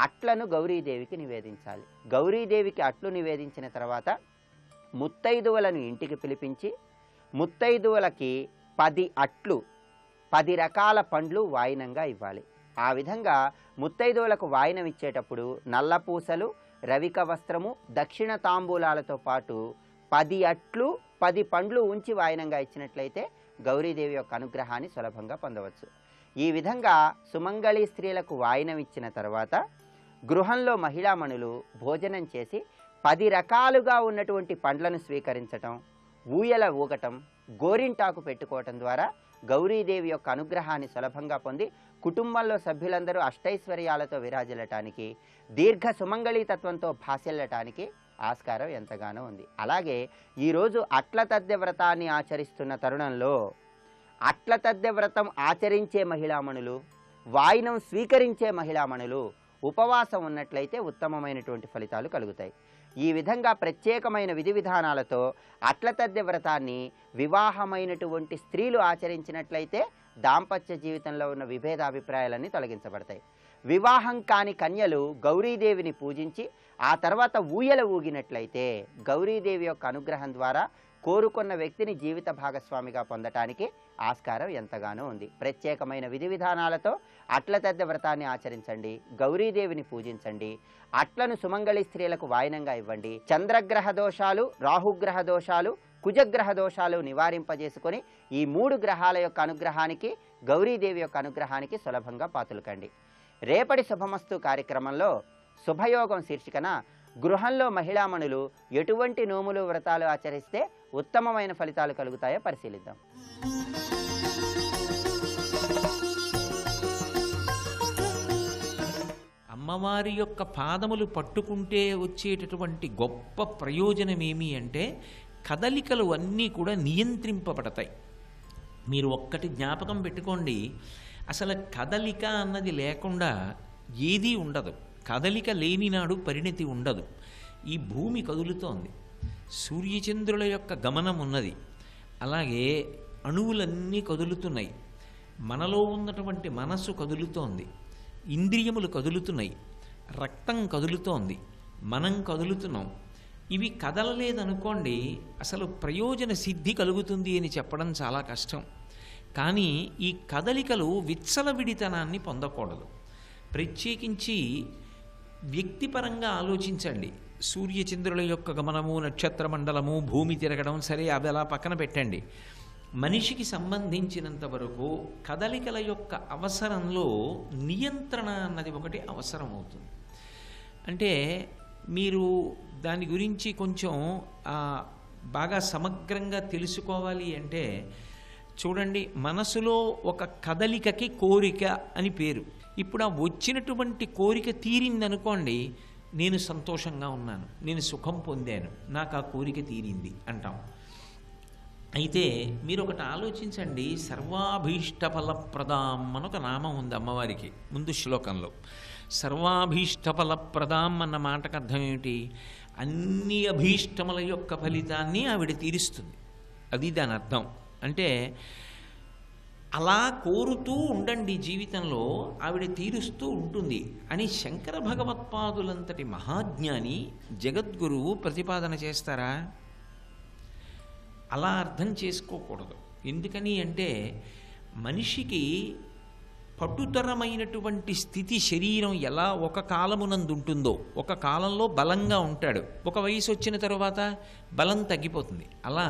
Speaker 3: అట్లను గౌరీదేవికి నివేదించాలి. గౌరీదేవికి అట్లు నివేదించిన తర్వాత ముత్తైదువులను ఇంటికి పిలిపించి ముత్తైదువులకి 10 అట్లు 10 రకాల పండ్లు వాయినంగా ఇవ్వాలి. ఆ విధంగా ముత్తైదువులకు వాయినం ఇచ్చేటప్పుడు నల్ల పూసలు, రవిక వస్త్రము, దక్షిణ తాంబూలాలతో పాటు 10 అట్లు 10 పండ్లు ఉంచి వాయినంగా ఇచ్చినట్లయితే గౌరీదేవి యొక్క అనుగ్రహాన్ని సులభంగా పొందవచ్చు. ఈ విధంగా సుమంగళి స్త్రీలకు వాయినం ఇచ్చిన తర్వాత గృహంలో మహిళామణులు భోజనం చేసి 10 రకాలుగా ఉన్నటువంటి పండ్లను స్వీకరించటం, ఊయల ఊగటం, గోరింటాకు పెట్టుకోవటం ద్వారా గౌరీదేవి యొక్క అనుగ్రహాన్ని సులభంగా పొంది కుటుంబంలో సభ్యులందరూ అష్టైశ్వర్యాలతో విరాజిల్లటానికి, దీర్ఘ సుమంగళీతత్వంతో భాసిల్లటానికి ఆస్కారం ఎంతగానో ఉంది. అలాగే ఈరోజు అట్ల తద్దె వ్రతాన్ని ఆచరిస్తున్న తరుణంలో అట్ల తద్దె వ్రతం ఆచరించే మహిళామణులు, వాయినం స్వీకరించే మహిళామణులు ఉపవాసం ఉన్నట్లయితే ఉత్తమమైనటువంటి ఫలితాలు కలుగుతాయి. ఈ విధంగా ప్రత్యేకమైన విధి విధానాలతో అట్ల తద్దె వ్రతాన్ని వివాహమైనటువంటి స్త్రీలు ఆచరించినట్లయితే దాంపత్య జీవితంలో ఉన్న విభేదాభిప్రాయాలన్నీ తొలగించబడతాయి. వివాహం కాని కన్యలు గౌరీదేవిని పూజించి ఆ తర్వాత ఊయల ఊగినట్లయితే గౌరీదేవి యొక్క అనుగ్రహం ద్వారా కోరుకున్న వ్యక్తిని జీవిత భాగస్వామిగా పొందటానికి ఆస్కారం ఎంతగానో ఉంది. ప్రత్యేకమైన విధి విధానాలతో అట్ల తద్దె వ్రతాన్ని ఆచరించండి, గౌరీదేవిని పూజించండి, అట్లను సుమంగళి స్త్రీలకు వాయినంగా ఇవ్వండి. చంద్రగ్రహ దోషాలు, రాహుగ్రహ దోషాలు, కుజగ్రహ దోషాలు నివారింపజేసుకొని ఈ 3 గ్రహాల యొక్క అనుగ్రహానికి, గౌరీదేవి యొక్క అనుగ్రహానికి సులభంగా పాతులకండి. రేపటి శుభమస్తు కార్యక్రమంలో శుభయోగం శీర్షికన గృహంలో మహిళామణులు ఎటువంటి నోములు వ్రతాలు ఆచరిస్తే ఉత్తమమైన ఫలితాలు కలుగుతాయో పరిశీలిద్దాం.
Speaker 4: అమ్మవారి యొక్క పాదములు పట్టుకుంటే వచ్చేటటువంటి గొప్ప ప్రయోజనం ఏమి అంటే కదలికలు అన్నీ కూడా నియంత్రింపబడతాయి. మీరు ఒక్కటి జ్ఞాపకం పెట్టుకోండి, అసలు కదలిక అన్నది లేకుండా ఏదీ ఉండదు. కదలిక లేనినాడు పరిణతి ఉండదు. ఈ భూమి కదులుతోంది, సూర్యచంద్రుల యొక్క గమనం ఉన్నది, అలాగే అణువులన్నీ కదులుతున్నాయి, మనలో ఉన్నటువంటి మనస్సు కదులుతోంది, ఇంద్రియములు కదులుతున్నాయి, రక్తం కదులుతోంది, మనం కదులుతున్నాం. ఇవి కదలలేదనుకోండి అసలు ప్రయోజన సిద్ధి కలుగుతుంది అని చెప్పడం చాలా కష్టం. కానీ ఈ కదలికలు విచ్చలవిడితనాన్ని పొందకూడదు. ప్రత్యేకించి వ్యక్తిపరంగా ఆలోచించండి. సూర్యచంద్రుల యొక్క గమనము, నక్షత్ర మండలము, భూమి తిరగడం సరే, అవి అలా పక్కన పెట్టండి. మనిషికి సంబంధించినంత వరకు కదలికల యొక్క అవసరంలో నియంత్రణ అన్నది ఒకటి అవసరం అవుతుంది. అంటే మీరు దాని గురించి కొంచెం బాగా సమగ్రంగా తెలుసుకోవాలి అంటే చూడండి, మనసులో ఒక కదలికకి కోరిక అని పేరు. ఇప్పుడు ఆ వచ్చినటువంటి కోరిక తీరిందనుకోండి, నేను సంతోషంగా ఉన్నాను, నేను సుఖం పొందాను, నాకు ఆ కోరిక తీరింది అంటాం. అయితే మీరు ఒకటి ఆలోచించండి, సర్వాభీష్టఫలప్రదాం అని ఒక నామం ఉంది అమ్మవారికి ముందు శ్లోకంలో. సర్వాభీష్టఫలప్రదాం అన్న మాటకు అర్థం ఏమిటి? అన్ని అభీష్టముల యొక్క ఫలితాన్ని ఆవిడ తీరుస్తుంది, అది దాని అర్థం. అంటే అలా కోరుతూ ఉండండి, జీవితంలో ఆవిడ తీరుస్తూ ఉంటుంది అని శంకర భగవత్పాదులంతటి మహాజ్ఞాని జగద్గురువు ప్రతిపాదన చేస్తారా? అలా అర్థం చేసుకోకూడదు. ఎందుకని అంటే మనిషికి పటుతరమైనటువంటి స్థితి శరీరం ఎలా ఒక కాలమునందు ఉంటుందో, ఒక కాలంలో బలంగా ఉంటాడు, ఒక వయసు వచ్చిన తర్వాత బలం తగ్గిపోతుంది. అలా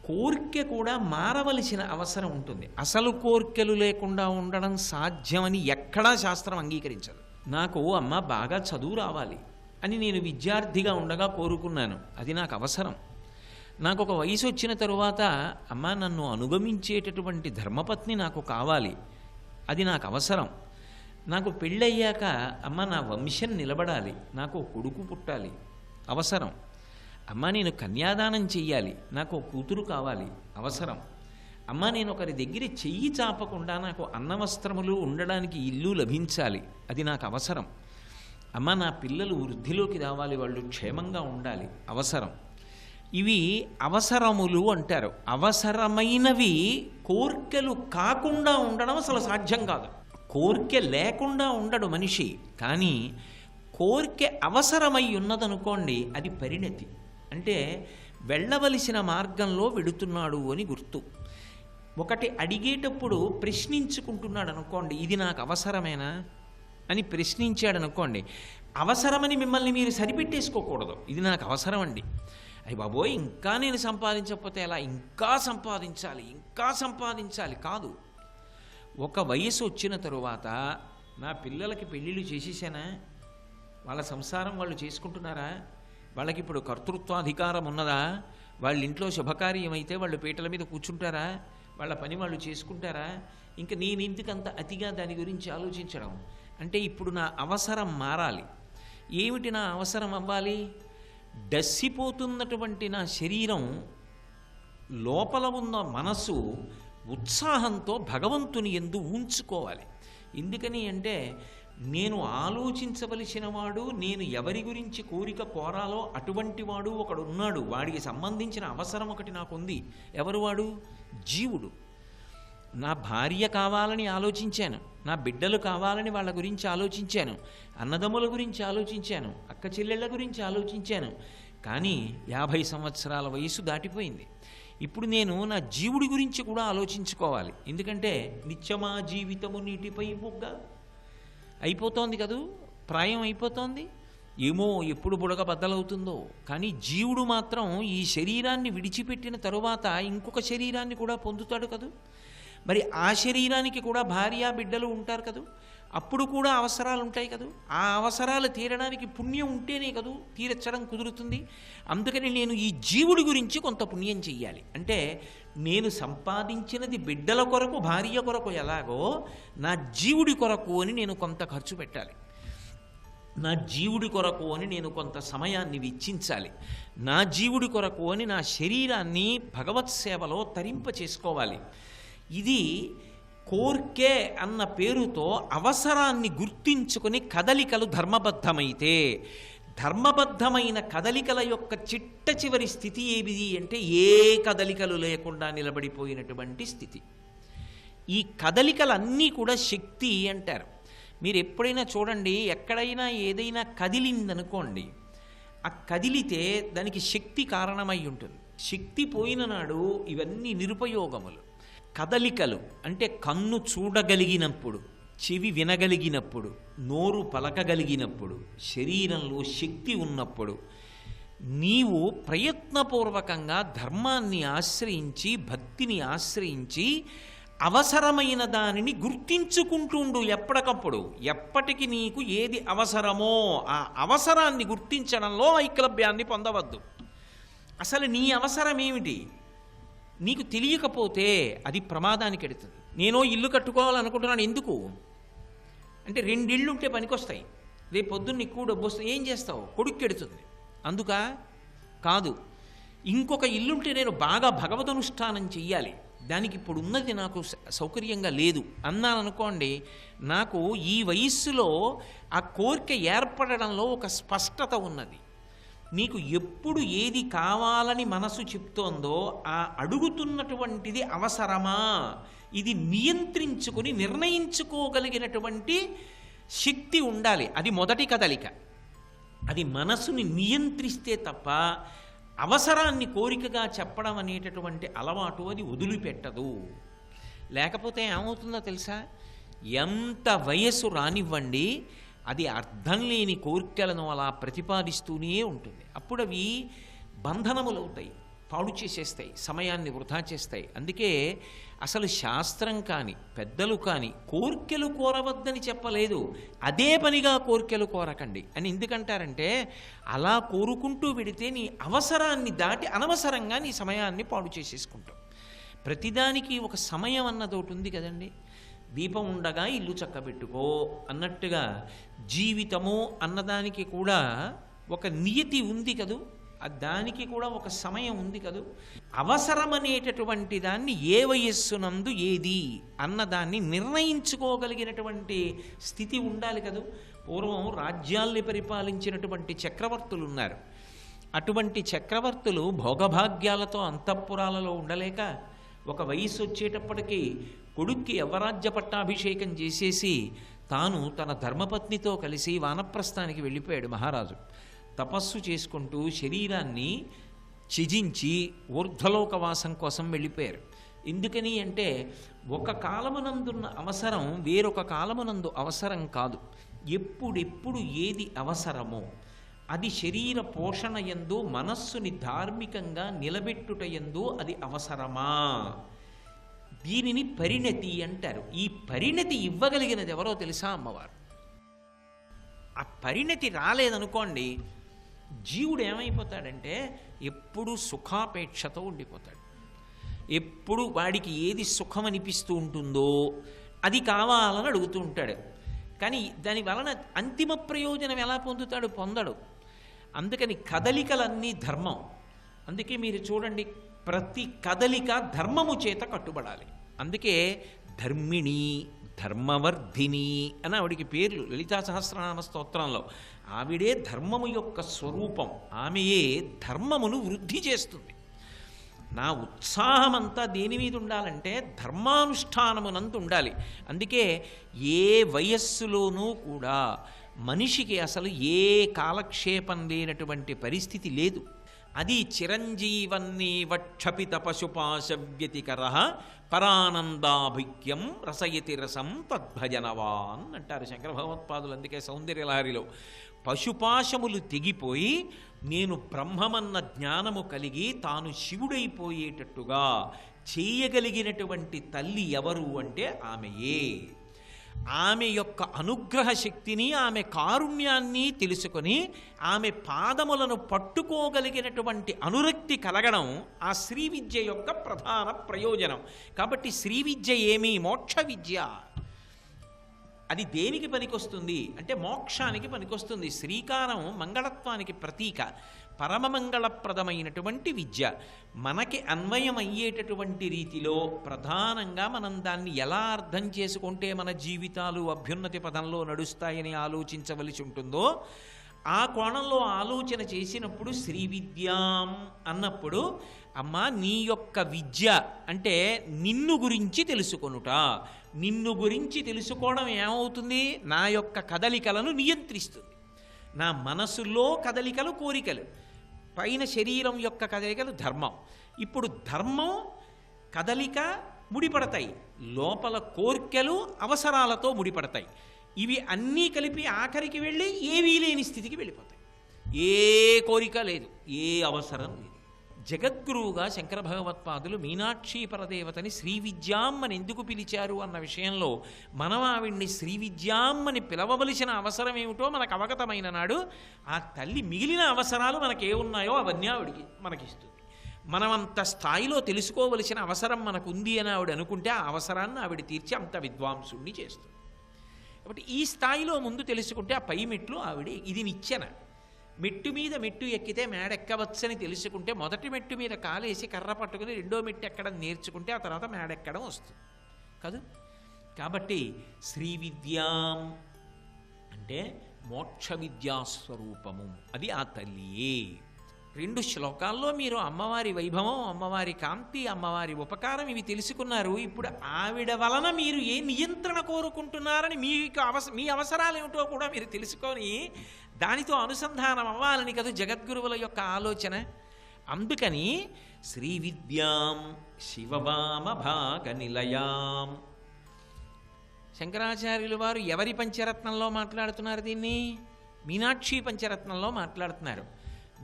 Speaker 4: కోర్కె కూడా మారవలసిన అవసరం ఉంటుంది. అసలు కోర్కెలు లేకుండా ఉండడం సాధ్యమని ఎక్కడా శాస్త్రం అంగీకరించదు. నాకు అమ్మ బాగా చదువు రావాలి అని నేను విద్యార్థిగా ఉండగా కోరుకున్నాను, అది నాకు అవసరం. నాకు ఒక వయసు వచ్చిన తరువాత అమ్మ నన్ను అనుగమించేటటువంటి ధర్మపత్ని నాకు కావాలి, అది నాకు అవసరం. నాకు పెళ్ళయ్యాక అమ్మ నా వంశం నిలబడాలి, నాకు కొడుకు పుట్టాలి, అవసరం. అమ్మ నేను కన్యాదానం చెయ్యాలి, నాకు కూతురు కావాలి, అవసరం. అమ్మ నేను ఒకరి దగ్గర చెయ్యి చాపకుండా నాకు అన్నవస్త్రములు ఉండడానికి ఇల్లు లభించాలి, అది నాకు అవసరం. అమ్మ నా పిల్లలు వృద్ధిలోకి రావాలి, వాళ్ళు క్షేమంగా ఉండాలి, అవసరం. ఇవి అవసరములు అంటారు. అవసరమైనవి కోర్కెలు కాకుండా ఉండడం అసలు సాధ్యం కాదు. కోర్కె లేకుండా ఉండడు మనిషి, కానీ కోర్కె అవసరమై ఉన్నదనుకోండి, అది పరిణతి. అంటే వెళ్ళవలసిన మార్గంలో వెడుతున్నాడు అని గుర్తు. ఒకటి అడిగేటప్పుడు ప్రశ్నించుకుంటున్నాడు అనుకోండి, ఇది నాకు అవసరమేనా అని ప్రశ్నించాడు అనుకోండి, అవసరమని మిమ్మల్ని మీరు సరిపెట్టేసుకోకూడదు. ఇది నాకు అవసరం అండి, అయ్యి బాబోయ్ ఇంకా నేను సంపాదించకపోతే ఎలా, ఇంకా సంపాదించాలి, ఇంకా సంపాదించాలి కాదు. ఒక వయసు వచ్చిన తరువాత నా పిల్లలకి పెళ్ళిళ్ళు చేసేసానా, వాళ్ళ సంసారం వాళ్ళు చేసుకుంటున్నారా, వాళ్ళకి ఇప్పుడు కర్తృత్వాధికారం ఉన్నదా, వాళ్ళ ఇంట్లో శుభకార్యం అయితే వాళ్ళు పీటల మీద కూర్చుంటారా, వాళ్ళ పని వాళ్ళు చేసుకుంటారా, ఇంకా నేను ఎందుకంత అతిగా దాని గురించి ఆలోచించడం. అంటే ఇప్పుడు నా అవసరం మారాలి. ఏమిటి నా అవసరం అవ్వాలి? డస్సిపోతున్నటువంటి నా శరీరం లోపల ఉన్న మనసు ఉత్సాహంతో భగవంతుని యందు ఉంచుకోవాలి. ఎందుకని అంటే నేను ఆలోచించవలసిన వాడు, నేను ఎవరి గురించి కోరిక కోరాలో అటువంటి వాడు ఒకడు ఉన్నాడు, వాడికి సంబంధించిన అవసరం ఒకటి నాకుంది. ఎవరు వాడు? జీవుడు. నా భార్య కావాలని ఆలోచించాను, నా బిడ్డలు కావాలని వాళ్ళ గురించి ఆలోచించాను, అన్నదమ్ముల గురించి ఆలోచించాను, అక్క చెల్లెళ్ళ గురించి ఆలోచించాను. కానీ 50 సంవత్సరాల వయసు దాటిపోయింది. ఇప్పుడు నేను నా జీవుడి గురించి కూడా ఆలోచించుకోవాలి. ఎందుకంటే నిత్యమా జీవితము నీటిపై బుగ్గ అయిపోతోంది కదూ, ప్రాయం అయిపోతోంది. ఏమో ఎప్పుడు బుడగ బద్దలవుతుందో. కానీ జీవుడు మాత్రం ఈ శరీరాన్ని విడిచిపెట్టిన తరువాత ఇంకొక శరీరాన్ని కూడా పొందుతాడు కదూ. మరి ఆ శరీరానికి కూడా భార్య బిడ్డలు ఉంటారు కదూ, అప్పుడు కూడా అవసరాలు ఉంటాయి కదూ. ఆ అవసరాలు తీరడానికి పుణ్యం ఉంటేనే కదూ తీర్చడం కుదురుతుంది. అందుకని నేను ఈ జీవుడి గురించి కొంత పుణ్యం చెయ్యాలి. అంటే నేను సంపాదించినది బిడ్డల కొరకు భార్య కొరకు ఎలాగో నా జీవుడి కొరకు అని నేను కొంత ఖర్చు పెట్టాలి. నా జీవుడి కొరకు అని నేను కొంత సమయాన్ని వెచ్చించాలి. నా జీవుడి కొరకు అని నా శరీరాన్ని భగవత్ సేవలో తరింప చేసుకోవాలి. ఇది కోర్కె అన్న పేరుతో అవసరాన్ని గుర్తించుకొని కదలికలు ధర్మబద్ధమైతే, ధర్మబద్ధమైన కదలికల యొక్క చిట్ట చివరి స్థితి ఏమిది అంటే ఏ కదలికలు లేకుండా నిలబడిపోయినటువంటి స్థితి. ఈ కదలికలన్నీ కూడా శక్తి అంటారు. మీరు ఎప్పుడైనా చూడండి, ఎక్కడైనా ఏదైనా కదిలిందనుకోండి, ఆ కదిలితే దానికి శక్తి కారణమై ఉంటుంది. శక్తి పోయిన నాడు ఇవన్నీ నిరుపయోగములు. కదలికలు అంటే కన్ను చూడగలిగినప్పుడు, చెవి వినగలిగినప్పుడు, నోరు పలకగలిగినప్పుడు, శరీరంలో శక్తి ఉన్నప్పుడు నీవు ప్రయత్నపూర్వకంగా ధర్మాన్ని ఆశ్రయించి భక్తిని ఆశ్రయించి అవసరమైన దానిని గుర్తించుకుంటుండు. ఎప్పటికప్పుడు ఎప్పటికి నీకు ఏది అవసరమో ఆ అవసరాన్ని గుర్తించడంలో ఐక్లభ్యాన్ని పొందవద్దు. అసలు నీ అవసరం ఏమిటి నీకు తెలియకపోతే అది ప్రమాదానికి ఎడుతుంది. నేను ఇల్లు కట్టుకోవాలనుకుంటున్నాను, ఎందుకు అంటే 2 ఇళ్ళు ఉంటే పనికొస్తాయి, రేపు పొద్దున్న ఎక్కువ డబ్బు వస్తే ఏం చేస్తావు, కొడుక్కి ఎడుతుంది. అందుక కాదు, ఇంకొక ఇల్లుంటే నేను బాగా భగవదనుష్ఠానం చెయ్యాలి, దానికి ఇప్పుడు ఉన్నది నాకు సౌకర్యంగా లేదు అన్నాననుకోండి, నాకు ఈ వయస్సులో ఆ కోరిక ఏర్పడడంలో ఒక స్పష్టత ఉన్నది. నీకు ఎప్పుడు ఏది కావాలని మనసు చెప్తోందో ఆ అడుగుతున్నటువంటిది అవసరమా, ఇది నియంత్రించుకొని నిర్ణయించుకోగలిగినటువంటి శక్తి ఉండాలి. అది మొదటి కదలిక. అది మనసుని నియంత్రిస్తే తప్ప అవసరాన్ని కోరికగా చెప్పడం అనేటటువంటి అలవాటు అది వదిలిపెట్టదు. లేకపోతే ఏమవుతుందో తెలుసా, ఎంత వయస్సు రానివ్వండి, అది అర్థం లేని కోరికలను అలా ప్రతిపాదిస్తూనే ఉంటుంది. అప్పుడు అవి బంధనములవుతాయి, పాడు చేసేస్తాయి, సమయాన్ని వృధా చేస్తాయి. అందుకే అసలు శాస్త్రం కానీ పెద్దలు కానీ కోర్కెలు కోరవద్దని చెప్పలేదు, అదే పనిగా కోర్కెలు కోరకండి అని. ఎందుకంటారంటే అలా కోరుకుంటూ పెడితే నీ అవసరాన్ని దాటి అనవసరంగా నీ సమయాన్ని పాడు చేసేసుకుంటావు. ప్రతిదానికి ఒక సమయం అన్నది ఒకటి ఉంది కదండి. దీపం ఉండగా ఇల్లు చక్కబెట్టుకో అన్నట్టుగా జీవితము అన్నదానికి కూడా ఒక నియతి ఉంది కదూ, దానికి కూడా ఒక సమయం ఉంది కదూ. అవసరం అనేటటువంటి దాన్ని ఏ వయస్సునందు ఏది అన్నదాన్ని నిర్ణయించుకోగలిగినటువంటి స్థితి ఉండాలి కదూ. పూర్వం రాజ్యాల్ని పరిపాలించినటువంటి చక్రవర్తులు ఉన్నారు. అటువంటి చక్రవర్తులు భోగభాగ్యాలతో అంతఃపురాలలో ఉండలేక ఒక వయస్సు వచ్చేటప్పటికీ కొడుక్కి యవరాజ్య పట్టాభిషేకం చేసేసి తాను తన ధర్మపత్నితో కలిసి వానప్రస్థానికి వెళ్ళిపోయాడు మహారాజు. తపస్సు చేసుకుంటూ శరీరాన్ని త్యజించి ఊర్ధ్వలోకవాసం కోసం వెళ్ళిపోయారు. ఎందుకని అంటే ఒక కాలమునందున్న అవసరం వేరొక కాలమునందు అవసరం కాదు. ఎప్పుడెప్పుడు ఏది అవసరమో అది శరీర పోషణ యందు మనస్సుని ధార్మికంగా నిలబెట్టుట యందు అది అవసరమా, దీనిని పరిణతి అంటారు. ఈ పరిణతి ఇవ్వగలిగినది ఎవరో తెలుసా? అమ్మవారు. ఆ పరిణతి రాలేదనుకోండి, జీవుడు ఏమైపోతాడంటే ఎప్పుడు సుఖాపేక్షతో ఉండిపోతాడు. ఎప్పుడు వాడికి ఏది సుఖం అనిపిస్తూ ఉంటుందో అది కావాలని అడుగుతూ ఉంటాడు. కానీ దాని వలన అంతిమ ప్రయోజనం ఎలా పొందుతాడు? పొందడు. అందుకని కదలికలన్నీ ధర్మం. అందుకే మీరు చూడండి, ప్రతి కదలిక ధర్మము చేత కట్టుబడాలి. అందుకే ధర్మిణి, ధర్మవర్ధిని అని ఆవిడికి పేర్లు లలితా సహస్రనామ స్తోత్రంలో. ఆవిడే ధర్మము యొక్క స్వరూపం, ఆమెయే ధర్మమును వృద్ధి చేస్తుంది. నా ఉత్సాహమంతా దేని మీద ఉండాలంటే ధర్మానుష్ఠానమునంత ఉండాలి. అందుకే ఏ వయస్సులోనూ కూడా మనిషికి అసలు ఏ కాలక్షేపం లేనటువంటి పరిస్థితి లేదు. అది చిరంజీవన్నీ వక్షపిత పశుపాశ వ్యతికర పరానందాభిజ్ఞం రసయతి రసం తద్భజనవాన్ అంటారు శంకర భగవత్పాదులు. అందుకే సౌందర్యలహరిలో పశుపాశములు తెగిపోయి నేను బ్రహ్మమన్న జ్ఞానము కలిగి తాను శివుడైపోయేటట్టుగా చేయగలిగినటువంటి తల్లి ఎవరు అంటే ఆమెయే. ఆమె యొక్క అనుగ్రహ శక్తిని, ఆమె కారుణ్యాన్ని తెలుసుకొని ఆమె పాదములను పట్టుకోగలిగినటువంటి అనురక్తి కలగడం ఆ శ్రీ విద్య యొక్క ప్రధాన ప్రయోజనం. కాబట్టి శ్రీ విద్య ఏమి? మోక్ష విద్య. అది దేనికి పనికొస్తుంది అంటే మోక్షానికి పనికొస్తుంది. శ్రీకారం మంగళత్వానికి ప్రతీక, పరమమంగళప్రదమైనటువంటి విద్య. మనకి అన్వయమయ్యేటటువంటి రీతిలో ప్రధానంగా మనం దాన్ని ఎలా అర్థం చేసుకుంటే మన జీవితాలు అభ్యున్నతి పదంలో నడుస్తాయని ఆలోచించవలసి ఉంటుందో ఆ కోణంలో ఆలోచన చేసినప్పుడు శ్రీ విద్యాం అన్నప్పుడు అమ్మా నీ యొక్క విద్య అంటే నిన్ను గురించి తెలుసుకొనుట. నిన్ను గురించి తెలుసుకోవడం ఏమవుతుంది? నా యొక్క కదలికలను నియంత్రిస్తుంది. నా మనసులో కదలికలు కోరికలు, పైన శరీరం యొక్క కదలికలు ధర్మం. ఇప్పుడు ధర్మం కదలిక ముడిపడతాయి, లోపల కోరికలు అవసరాలతో ముడిపడతాయి. ఇవి అన్నీ కలిపి ఆఖరికి వెళ్ళి ఏవీ లేని స్థితికి వెళ్ళిపోతాయి. ఏ కోరిక లేదు, ఏ అవసరం లేదు. జగద్గురువుగా శంకర భగవత్పాదులు మీనాక్షి పరదేవతని శ్రీ విద్యాం అని ఎందుకు పిలిచారు అన్న విషయంలో మనం ఆవిడ్ని శ్రీ విద్యాం అని పిలవవలసిన అవసరం ఏమిటో మనకు అవగతమైన నాడు ఆ తల్లి మిగిలిన అవసరాలు మనకేమున్నాయో అవన్నీ ఆవిడికి మనకిస్తుంది. మనం అంత స్థాయిలో తెలుసుకోవలసిన అవసరం మనకుంది అని ఆవిడ అనుకుంటే ఆ అవసరాన్ని ఆవిడ తీర్చి అంత విద్వాంసుణ్ణి చేస్తుంది. కాబట్టి ఈ స్థాయిలో ముందు తెలుసుకుంటే ఆ పై మెట్లు ఆవిడ ఇది నిచ్చెన. మెట్టు మీద మెట్టు ఎక్కితే మేడెక్కవచ్చని తెలుసుకుంటే మొదటి మెట్టు మీద కాలేసి కర్ర పట్టుకుని రెండో మెట్టు ఎక్కడం నేర్చుకుంటే ఆ తర్వాత మేడెక్కడం వస్తుంది కాదు. కాబట్టి శ్రీ విద్యాం అంటే మోక్ష విద్యాస్వరూపము, అది ఆ తల్లియే. 2 శ్లోకాల్లో మీరు అమ్మవారి వైభవం, అమ్మవారి కాంతి, అమ్మవారి ఉపకారం ఇవి తెలుసుకున్నారు. ఇప్పుడు ఆవిడ వలన మీరు ఏ నియంత్రణ కోరుకుంటున్నారని మీ అవసరాలు ఏమిటో కూడా మీరు తెలుసుకొని దానితో అనుసంధానం అవ్వాలని కదా జగద్గురువుల యొక్క ఆలోచన. అందుకని శ్రీ విద్యాం శివవామ భాగ నిలయాం శంకరాచార్యులు వారు ఎవరి పంచరత్నంలో మాట్లాడుతున్నారు దీన్ని? మీనాక్షి పంచరత్నంలో మాట్లాడుతున్నారు.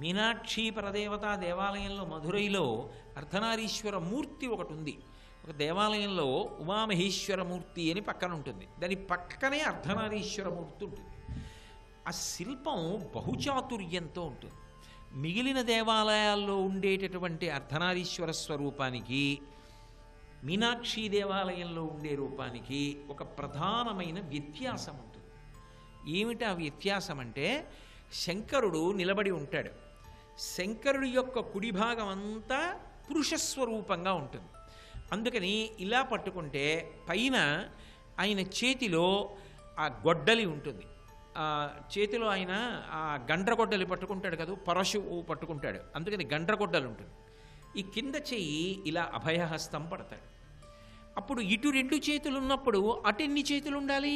Speaker 4: మీనాక్షి పరదేవతా దేవాలయంలో మధురైలో అర్ధనారీశ్వర మూర్తి ఒకటి ఉంది. ఒక దేవాలయంలో ఉమామహేశ్వర మూర్తి అని పక్కన ఉంటుంది, దాని పక్కనే అర్ధనారీశ్వర మూర్తి ఉంటుంది. ఆ శిల్పం బహుచాతుర్యంతో ఉంటుంది. మిగిలిన దేవాలయాల్లో ఉండేటటువంటి అర్ధనారీశ్వర స్వరూపానికి మీనాక్షి దేవాలయంలో ఉండే రూపానికి ఒక ప్రధానమైన వ్యత్యాసం ఉంటుంది. ఏమిటి ఆ వ్యత్యాసం అంటే, శంకరుడు నిలబడి ఉంటాడు. శంకరుడి యొక్క కుడి భాగం అంతా పురుషస్వరూపంగా ఉంటుంది. అందుకని ఇలా పట్టుకుంటే పైన ఆయన చేతిలో ఆ గొడ్డలి ఉంటుంది. ఆ చేతిలో ఆయన ఆ గండ్రగొడ్డలి పట్టుకుంటాడు కదా, పరశువు పట్టుకుంటాడు, అందుకని గండ్రగొడ్డలి ఉంటుంది. ఈ కింద చెయ్యి ఇలా అభయహస్తం పడతాడు. అప్పుడు ఇటు 2 చేతులు ఉన్నప్పుడు అటు ఎన్ని చేతులు ఉండాలి?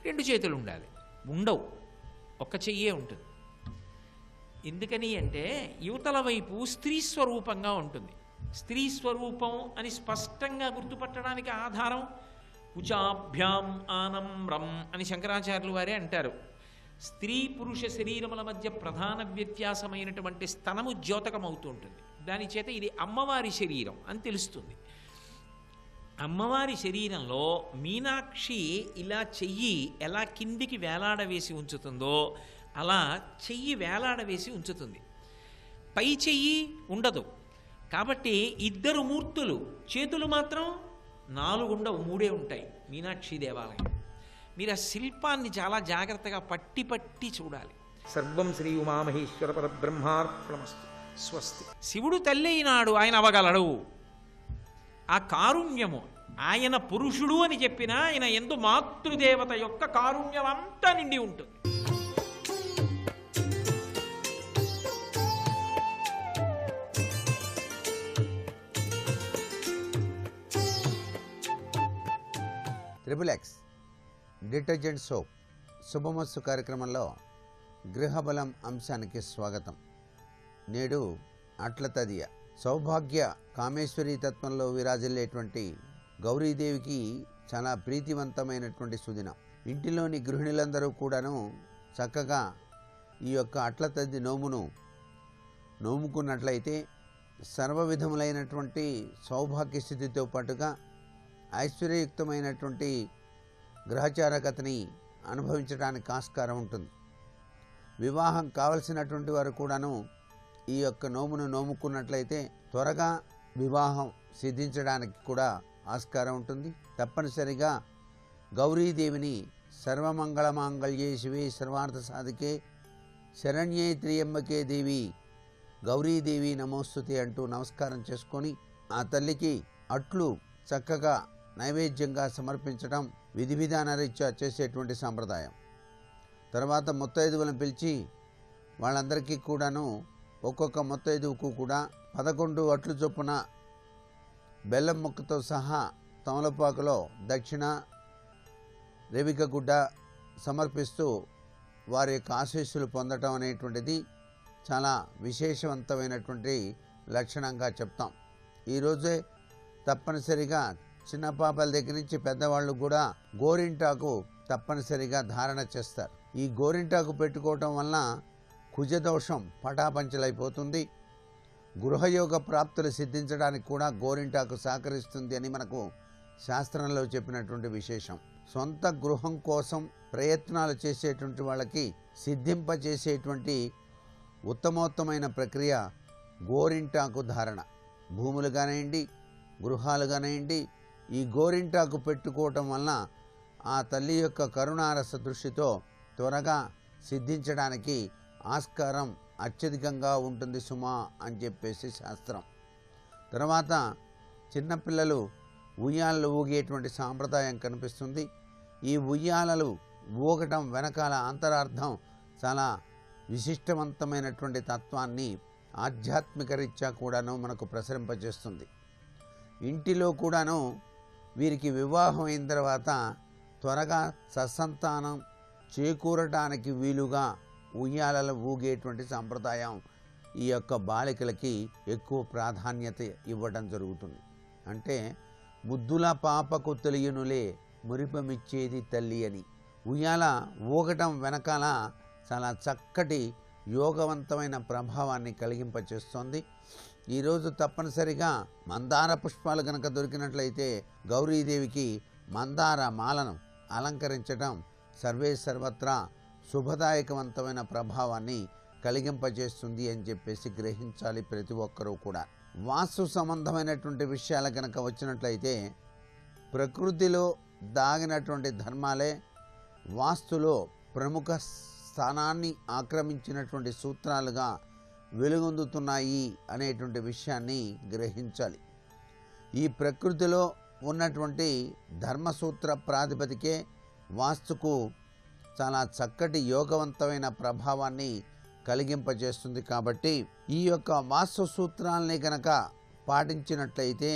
Speaker 4: 2 చేతులు ఉండాలి. ఉండవు, ఒక్క చెయ్యే ఉంటుంది. ఎందుకని అంటే యువతల వైపు స్త్రీ స్వరూపంగా ఉంటుంది. స్త్రీ స్వరూపం అని స్పష్టంగా గుర్తుపట్టడానికి ఆధారం కుచాభ్యాం ఆనమ్రం అని శంకరాచార్యులు వారే అంటారు. స్త్రీ పురుష శరీరముల మధ్య ప్రధాన వ్యత్యాసమైనటువంటి స్తనము ద్యోతకమవుతూ ఉంటుంది. దాని చేత ఇది అమ్మవారి శరీరం అని తెలుస్తుంది. అమ్మవారి శరీరంలో మీనాక్షి ఇలా చెయ్యి ఎలా కిందికి వేలాడవేసి ఉంచుతుందో అలా చెయ్యి వేలాడవేసి ఉంచుతుంది. పై చెయ్యి ఉండదు. కాబట్టి 2 మూర్తులు, చేతులు మాత్రం 4 ఉండవు, 3 ఉంటాయి మీనాక్షి దేవాలయం. మీరు ఆ శిల్పాన్ని చాలా జాగ్రత్తగా పట్టి చూడాలి. సర్వం శ్రీ ఉమామహేశ్వర పరబ్రహ్మార్పణమస్తు. స్వస్తి. శివుడు తల్లి అయినాడు, ఆయన అవగలడు. ఆ కారుణ్యము, ఆయన పురుషుడు అని చెప్పినా ఆయన యందు మాతృదేవత యొక్క కారుణ్యం అంతా నిండి ఉంటుంది.
Speaker 5: ట్రిపుల్ డిటర్జెంట్ సోప్ శుభమస్తు కార్యక్రమంలో గృహబలం అంశానికి స్వాగతం. నేడు అట్ల తదియ సౌభాగ్య కామేశ్వరీ తత్వంలో విరాజిల్లేటువంటి గౌరీదేవికి చాలా ప్రీతివంతమైనటువంటి సుదినం. ఇంటిలోని గృహిణులందరూ కూడాను చక్కగా ఈ యొక్క అట్ల తది నోమును నోముకున్నట్లయితే సర్వ విధములైనటువంటి సౌభాగ్య స్థితితో పాటుగా ఐశ్వర్యయుక్తమైనటువంటి గ్రహచారకతని అనుభవించడానికి ఆస్కారం ఉంటుంది. వివాహం కావలసినటువంటి వారు కూడాను ఈ యొక్క నోమును నోముకున్నట్లయితే త్వరగా వివాహం సిద్ధించడానికి కూడా ఆస్కారం ఉంటుంది. తప్పనిసరిగా గౌరీదేవిని సర్వమంగళమాంగళ్యే శివే సర్వార్థ సాధికే శరణ్యే త్రియంబకే దేవి గౌరీదేవి నమోస్తుతే అంటూ నమస్కారం చేసుకొని ఆ తల్లికి అట్లు చక్కగా నైవేద్యంగా సమర్పించడం విధి విధానరీత్యా చేసేటువంటి సాంప్రదాయం. తర్వాత ముత్తైదువులను పిలిచి వాళ్ళందరికీ కూడాను ఒక్కొక్క ముత్తైదువుకు కూడా 11 అట్లు చొప్పున బెల్లం ముక్కతో సహా తమలపాకులో దక్షిణ రేవిక గుడ్డ సమర్పిస్తూ వారి యొక్క ఆశీస్సులు పొందటం అనేటువంటిది చాలా విశేషవంతమైనటువంటి లక్షణంగా చెప్తాం. ఈరోజే తప్పనిసరిగా చిన్న పాపల దగ్గర నుంచి పెద్దవాళ్ళు కూడా గోరింటాకు తప్పనిసరిగా ధారణ చేస్తారు. ఈ గోరింటాకు పెట్టుకోవటం వలన కుజదోషం పటాపంచలైపోతుంది. గృహయోగ ప్రాప్తులు సిద్ధించడానికి కూడా గోరింటాకు సహకరిస్తుంది అని మనకు శాస్త్రంలో చెప్పినటువంటి విశేషం. సొంత గృహం కోసం ప్రయత్నాలు చేసేటువంటి వాళ్ళకి సిద్ధింపచేసేటువంటి ఉత్తమోత్తమైన ప్రక్రియ గోరింటాకు ధారణ. భూములు కానివ్వండి, గృహాలు కానివ్వండి, ఈ గోరింటాకు పెట్టుకోవటం వలన ఆ తల్లి యొక్క కరుణారస దృష్టితో త్వరగా సిద్ధించడానికి ఆస్కారం అత్యధికంగా ఉంటుంది సుమా అని చెప్పేసి శాస్త్రం. తర్వాత చిన్నపిల్లలు ఉయ్యాలలు ఊగేటువంటి సాంప్రదాయం కనిపిస్తుంది. ఈ ఉయ్యాలలు ఊగటం వెనకాల అంతరార్థం చాలా విశిష్టవంతమైనటువంటి తత్వాన్ని ఆధ్యాత్మిక రీత్యా కూడాను మనకు ప్రసరింపజేస్తుంది. ఇంటిలో కూడాను వీరికి వివాహం అయిన తర్వాత త్వరగా సత్సంతానం చేకూరటానికి వీలుగా ఉయ్యాలలు ఊగేటువంటి సాంప్రదాయం ఈ యొక్క బాలికలకి ఎక్కువ ప్రాధాన్యత ఇవ్వడం జరుగుతుంది. అంటే ముద్దుల పాపకు తెలియనులే మురిపమిచ్చేది తల్లి అని. ఉయ్యాల ఊగటం వెనకాల చాలా చక్కటి యోగవంతమైన ప్రభావాన్ని కలిగింపచేస్తోంది. ఈరోజు తప్పనిసరిగా మందార పుష్పాలు కనుక దొరికినట్లయితే గౌరీదేవికి మందార మాలను అలంకరించడం సర్వత్రా శుభదాయకవంతమైన ప్రభావాన్ని కలిగింపజేస్తుంది అని చెప్పేసి గ్రహించాలి ప్రతి ఒక్కరూ కూడా. వాస్తు సంబంధమైనటువంటి విషయాలు కనుక వచ్చినట్లయితే ప్రకృతిలో దాగినటువంటి ధర్మాలే వాస్తులో ప్రముఖ స్థానాన్ని ఆక్రమించినటువంటి సూత్రాలుగా వెలుగొందుతున్నాయి అనేటువంటి విషయాన్ని గ్రహించాలి. ఈ ప్రకృతిలో ఉన్నటువంటి ధర్మసూత్ర ప్రాతిపదికే వాస్తుకు చాలా చక్కటి యోగవంతమైన ప్రభావాన్ని కలిగింపజేస్తుంది. కాబట్టి ఈ యొక్క వాస్తు సూత్రాలని కనుక పాటించినట్లయితే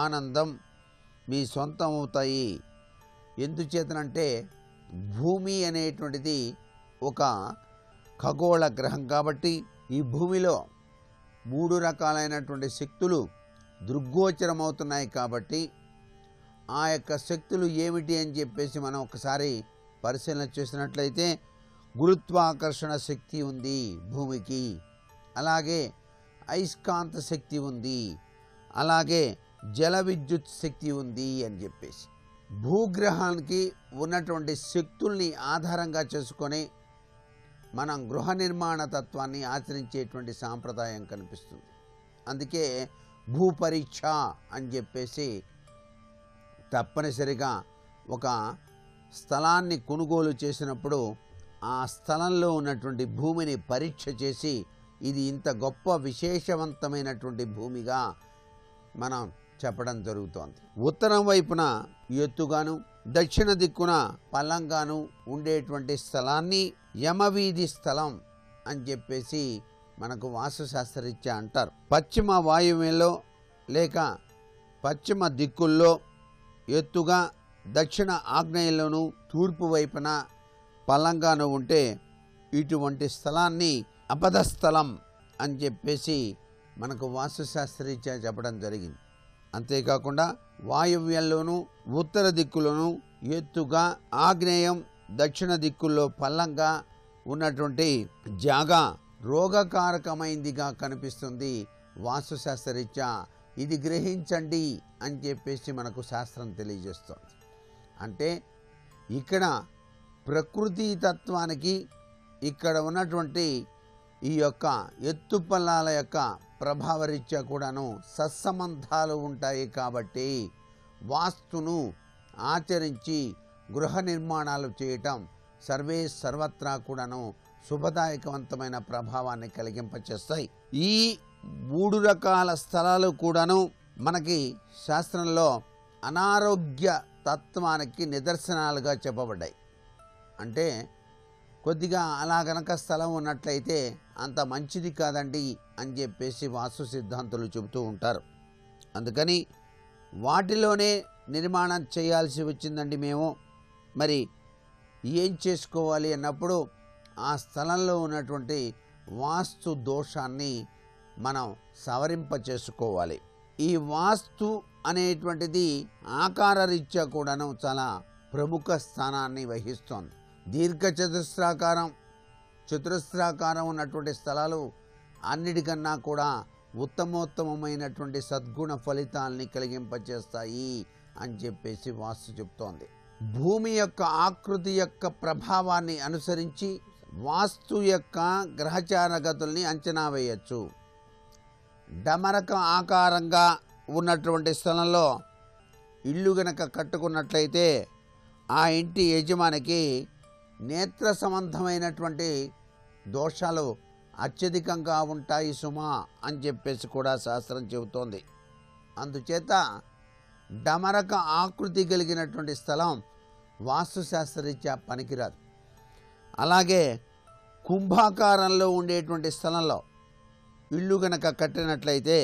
Speaker 5: ఆనందం మీ సొంతం అవుతాయి. ఎందుచేతనంటే భూమి అనేటువంటిది ఒక ఖగోళ గ్రహం కాబట్టి ఈ భూమిలో 3 రకాలైనటువంటి శక్తులు దృగ్గోచరమవుతున్నాయి. కాబట్టి ఆ యొక్క శక్తులు ఏమిటి అని చెప్పేసి మనం ఒకసారి పరిశీలన చేసినట్లయితే గురుత్వాకర్షణ శక్తి ఉంది భూమికి, అలాగే అయస్కాంత శక్తి ఉంది, అలాగే జల విద్యుత్ శక్తి ఉంది అని చెప్పేసి భూగ్రహానికి ఉన్నటువంటి శక్తుల్ని ఆధారంగా చేసుకొని మనం గృహ నిర్మాణ తత్వాన్ని ఆచరించేటువంటి సాంప్రదాయం కనిపిస్తుంది. అందుకే భూపరీక్ష అని చెప్పేసి తప్పనిసరిగా ఒక స్థలాన్ని కొనుగోలు చేసినప్పుడు ఆ స్థలంలో ఉన్నటువంటి భూమిని పరీక్ష చేసి ఇది ఇంత గొప్ప విశేషవంతమైనటువంటి భూమిగా మనం చెప్పడం జరుగుతోంది. ఉత్తరం వైపున ఎత్తుగాను దక్షిణ దిక్కున పల్లంగాను ఉండేటువంటి స్థలాన్ని యమవీధి స్థలం అని చెప్పేసి మనకు వాస్తుశాస్త్రరీత్యా అంటారు. పశ్చిమ వాయువ్యంలో లేక పశ్చిమ దిక్కుల్లో ఎత్తుగా దక్షిణ ఆగ్నేయంలోను తూర్పు వైపున పల్లంగాను ఉంటే ఇటువంటి స్థలాన్ని అపద స్థలం అని చెప్పేసి మనకు వాస్తుశాస్త్రరీత్యా చెప్పడం జరిగింది. అంతేకాకుండా వాయువ్యంలోను ఉత్తర దిక్కులోను ఎత్తుగా ఆగ్నేయం దక్షిణ దిక్కుల్లో పల్లంగా ఉన్నటువంటి జాగా రోగకారకమైందిగా కనిపిస్తుంది వాస్తుశాస్త్రరీత్యా. ఇది గ్రహించండి అని చెప్పేసి మనకు శాస్త్రం తెలియజేస్తుంది. అంటే ఇక్కడ ప్రకృతి తత్వానికి ఇక్కడ ఉన్నటువంటి ఈ యొక్క ఎత్తుపల్లాల యొక్క ప్రభావరీత్యా కూడాను సత్సంబంధాలు ఉంటాయి. కాబట్టి వాస్తును ఆచరించి గృహ నిర్మాణాలు చేయటం సర్వత్రా కూడాను శుభదాయకవంతమైన ప్రభావాన్ని కలిగింపచేస్తాయి. ఈ 3 రకాల స్థలాలు కూడాను మనకి శాస్త్రంలో అనారోగ్య తత్వానికి నిదర్శనాలుగా చెప్పబడ్డాయి. అంటే కొద్దిగా అలా గనక స్థలం ఉన్నట్లయితే అంత మంచిది కాదండి అని చెప్పేసి వాస్తు సిద్ధాంతులు చెబుతూ ఉంటారు. అందుకని వాటిలోనే నిర్మాణం చేయాల్సి వచ్చిందండి మేము. మరి ఏం చేసుకోవాలి అన్నప్పుడు ఆ స్థలంలో ఉన్నటువంటి వాస్తు దోషాన్ని మనం సవరింప చేసుకోవాలి. ఈ వాస్తు అనేటువంటిది ఆకారరీత్యా కూడాను చాలా ప్రముఖ స్థానాన్ని వహిస్తోంది. చతురస్రాకారం ఉన్నటువంటి స్థలాలు అన్నిటికన్నా కూడా ఉత్తమోత్తమైనటువంటి సద్గుణ ఫలితాలని కలిగింపచేస్తాయి అని చెప్పేసి వాస్తు చెప్తోంది. భూమి యొక్క ఆకృతి యొక్క ప్రభావాన్ని అనుసరించి వాస్తు యొక్క గ్రహచార గతుల్ని అంచనా వేయచ్చు. డమరక ఆకారంగా ఉన్నటువంటి స్థలంలో ఇల్లు గనక కట్టుకున్నట్లయితే ఆ ఇంటి యజమానికి నేత్ర సంబంధమైనటువంటి దోషాలు అత్యధికంగా ఉంటాయి సుమా అని చెప్పేసి కూడా శాస్త్రం చెబుతోంది. అందుచేత డమరక ఆకృతి కలిగినటువంటి స్థలం వాస్తుశాస్త్రరీత్యా పనికిరాదు. అలాగే కుంభాకారంలో ఉండేటువంటి స్థలంలో ఇల్లు గనక కట్టినట్లయితే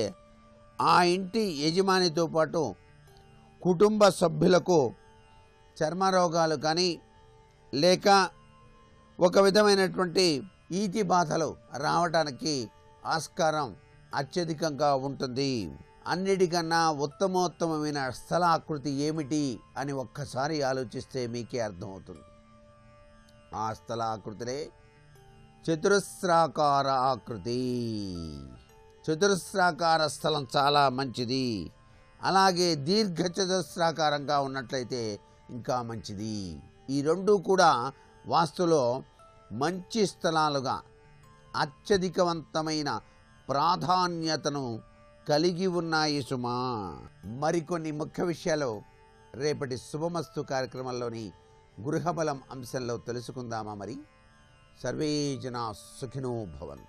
Speaker 5: ఆ ఇంటి యజమానితో పాటు కుటుంబ సభ్యులకు చర్మరోగాలు కానీ లేక ఒక విధమైనటువంటి ఈతి బాధలు రావడానికి ఆస్కారం అత్యధికంగా ఉంటుంది. అన్నిటికన్నా ఉత్తమోత్తమైన స్థలాకృతి ఏమిటి అని ఒక్కసారి ఆలోచిస్తే మీకే అర్థమవుతుంది. ఆ స్థలాకృతినే చతురస్రాకార ఆకృతి. చతురస్రాకార స్థలం చాలా మంచిది. అలాగే దీర్ఘ చతురస్రాకారంగా ఉన్నట్లయితే ఇంకా మంచిది. ఈ రెండూ కూడా వాస్తులో మంచి స్థలాలుగా అత్యధికవంతమైన ప్రాధాన్యతను కలిగి ఉన్నాయి సుమా. మరికొన్ని ముఖ్య విషయాలు రేపటి శుభమస్తు కార్యక్రమంలోని గృహబలం అంశంలో తెలుసుకుందామా మరి? సర్వే జనా సుఖినో భవంతు.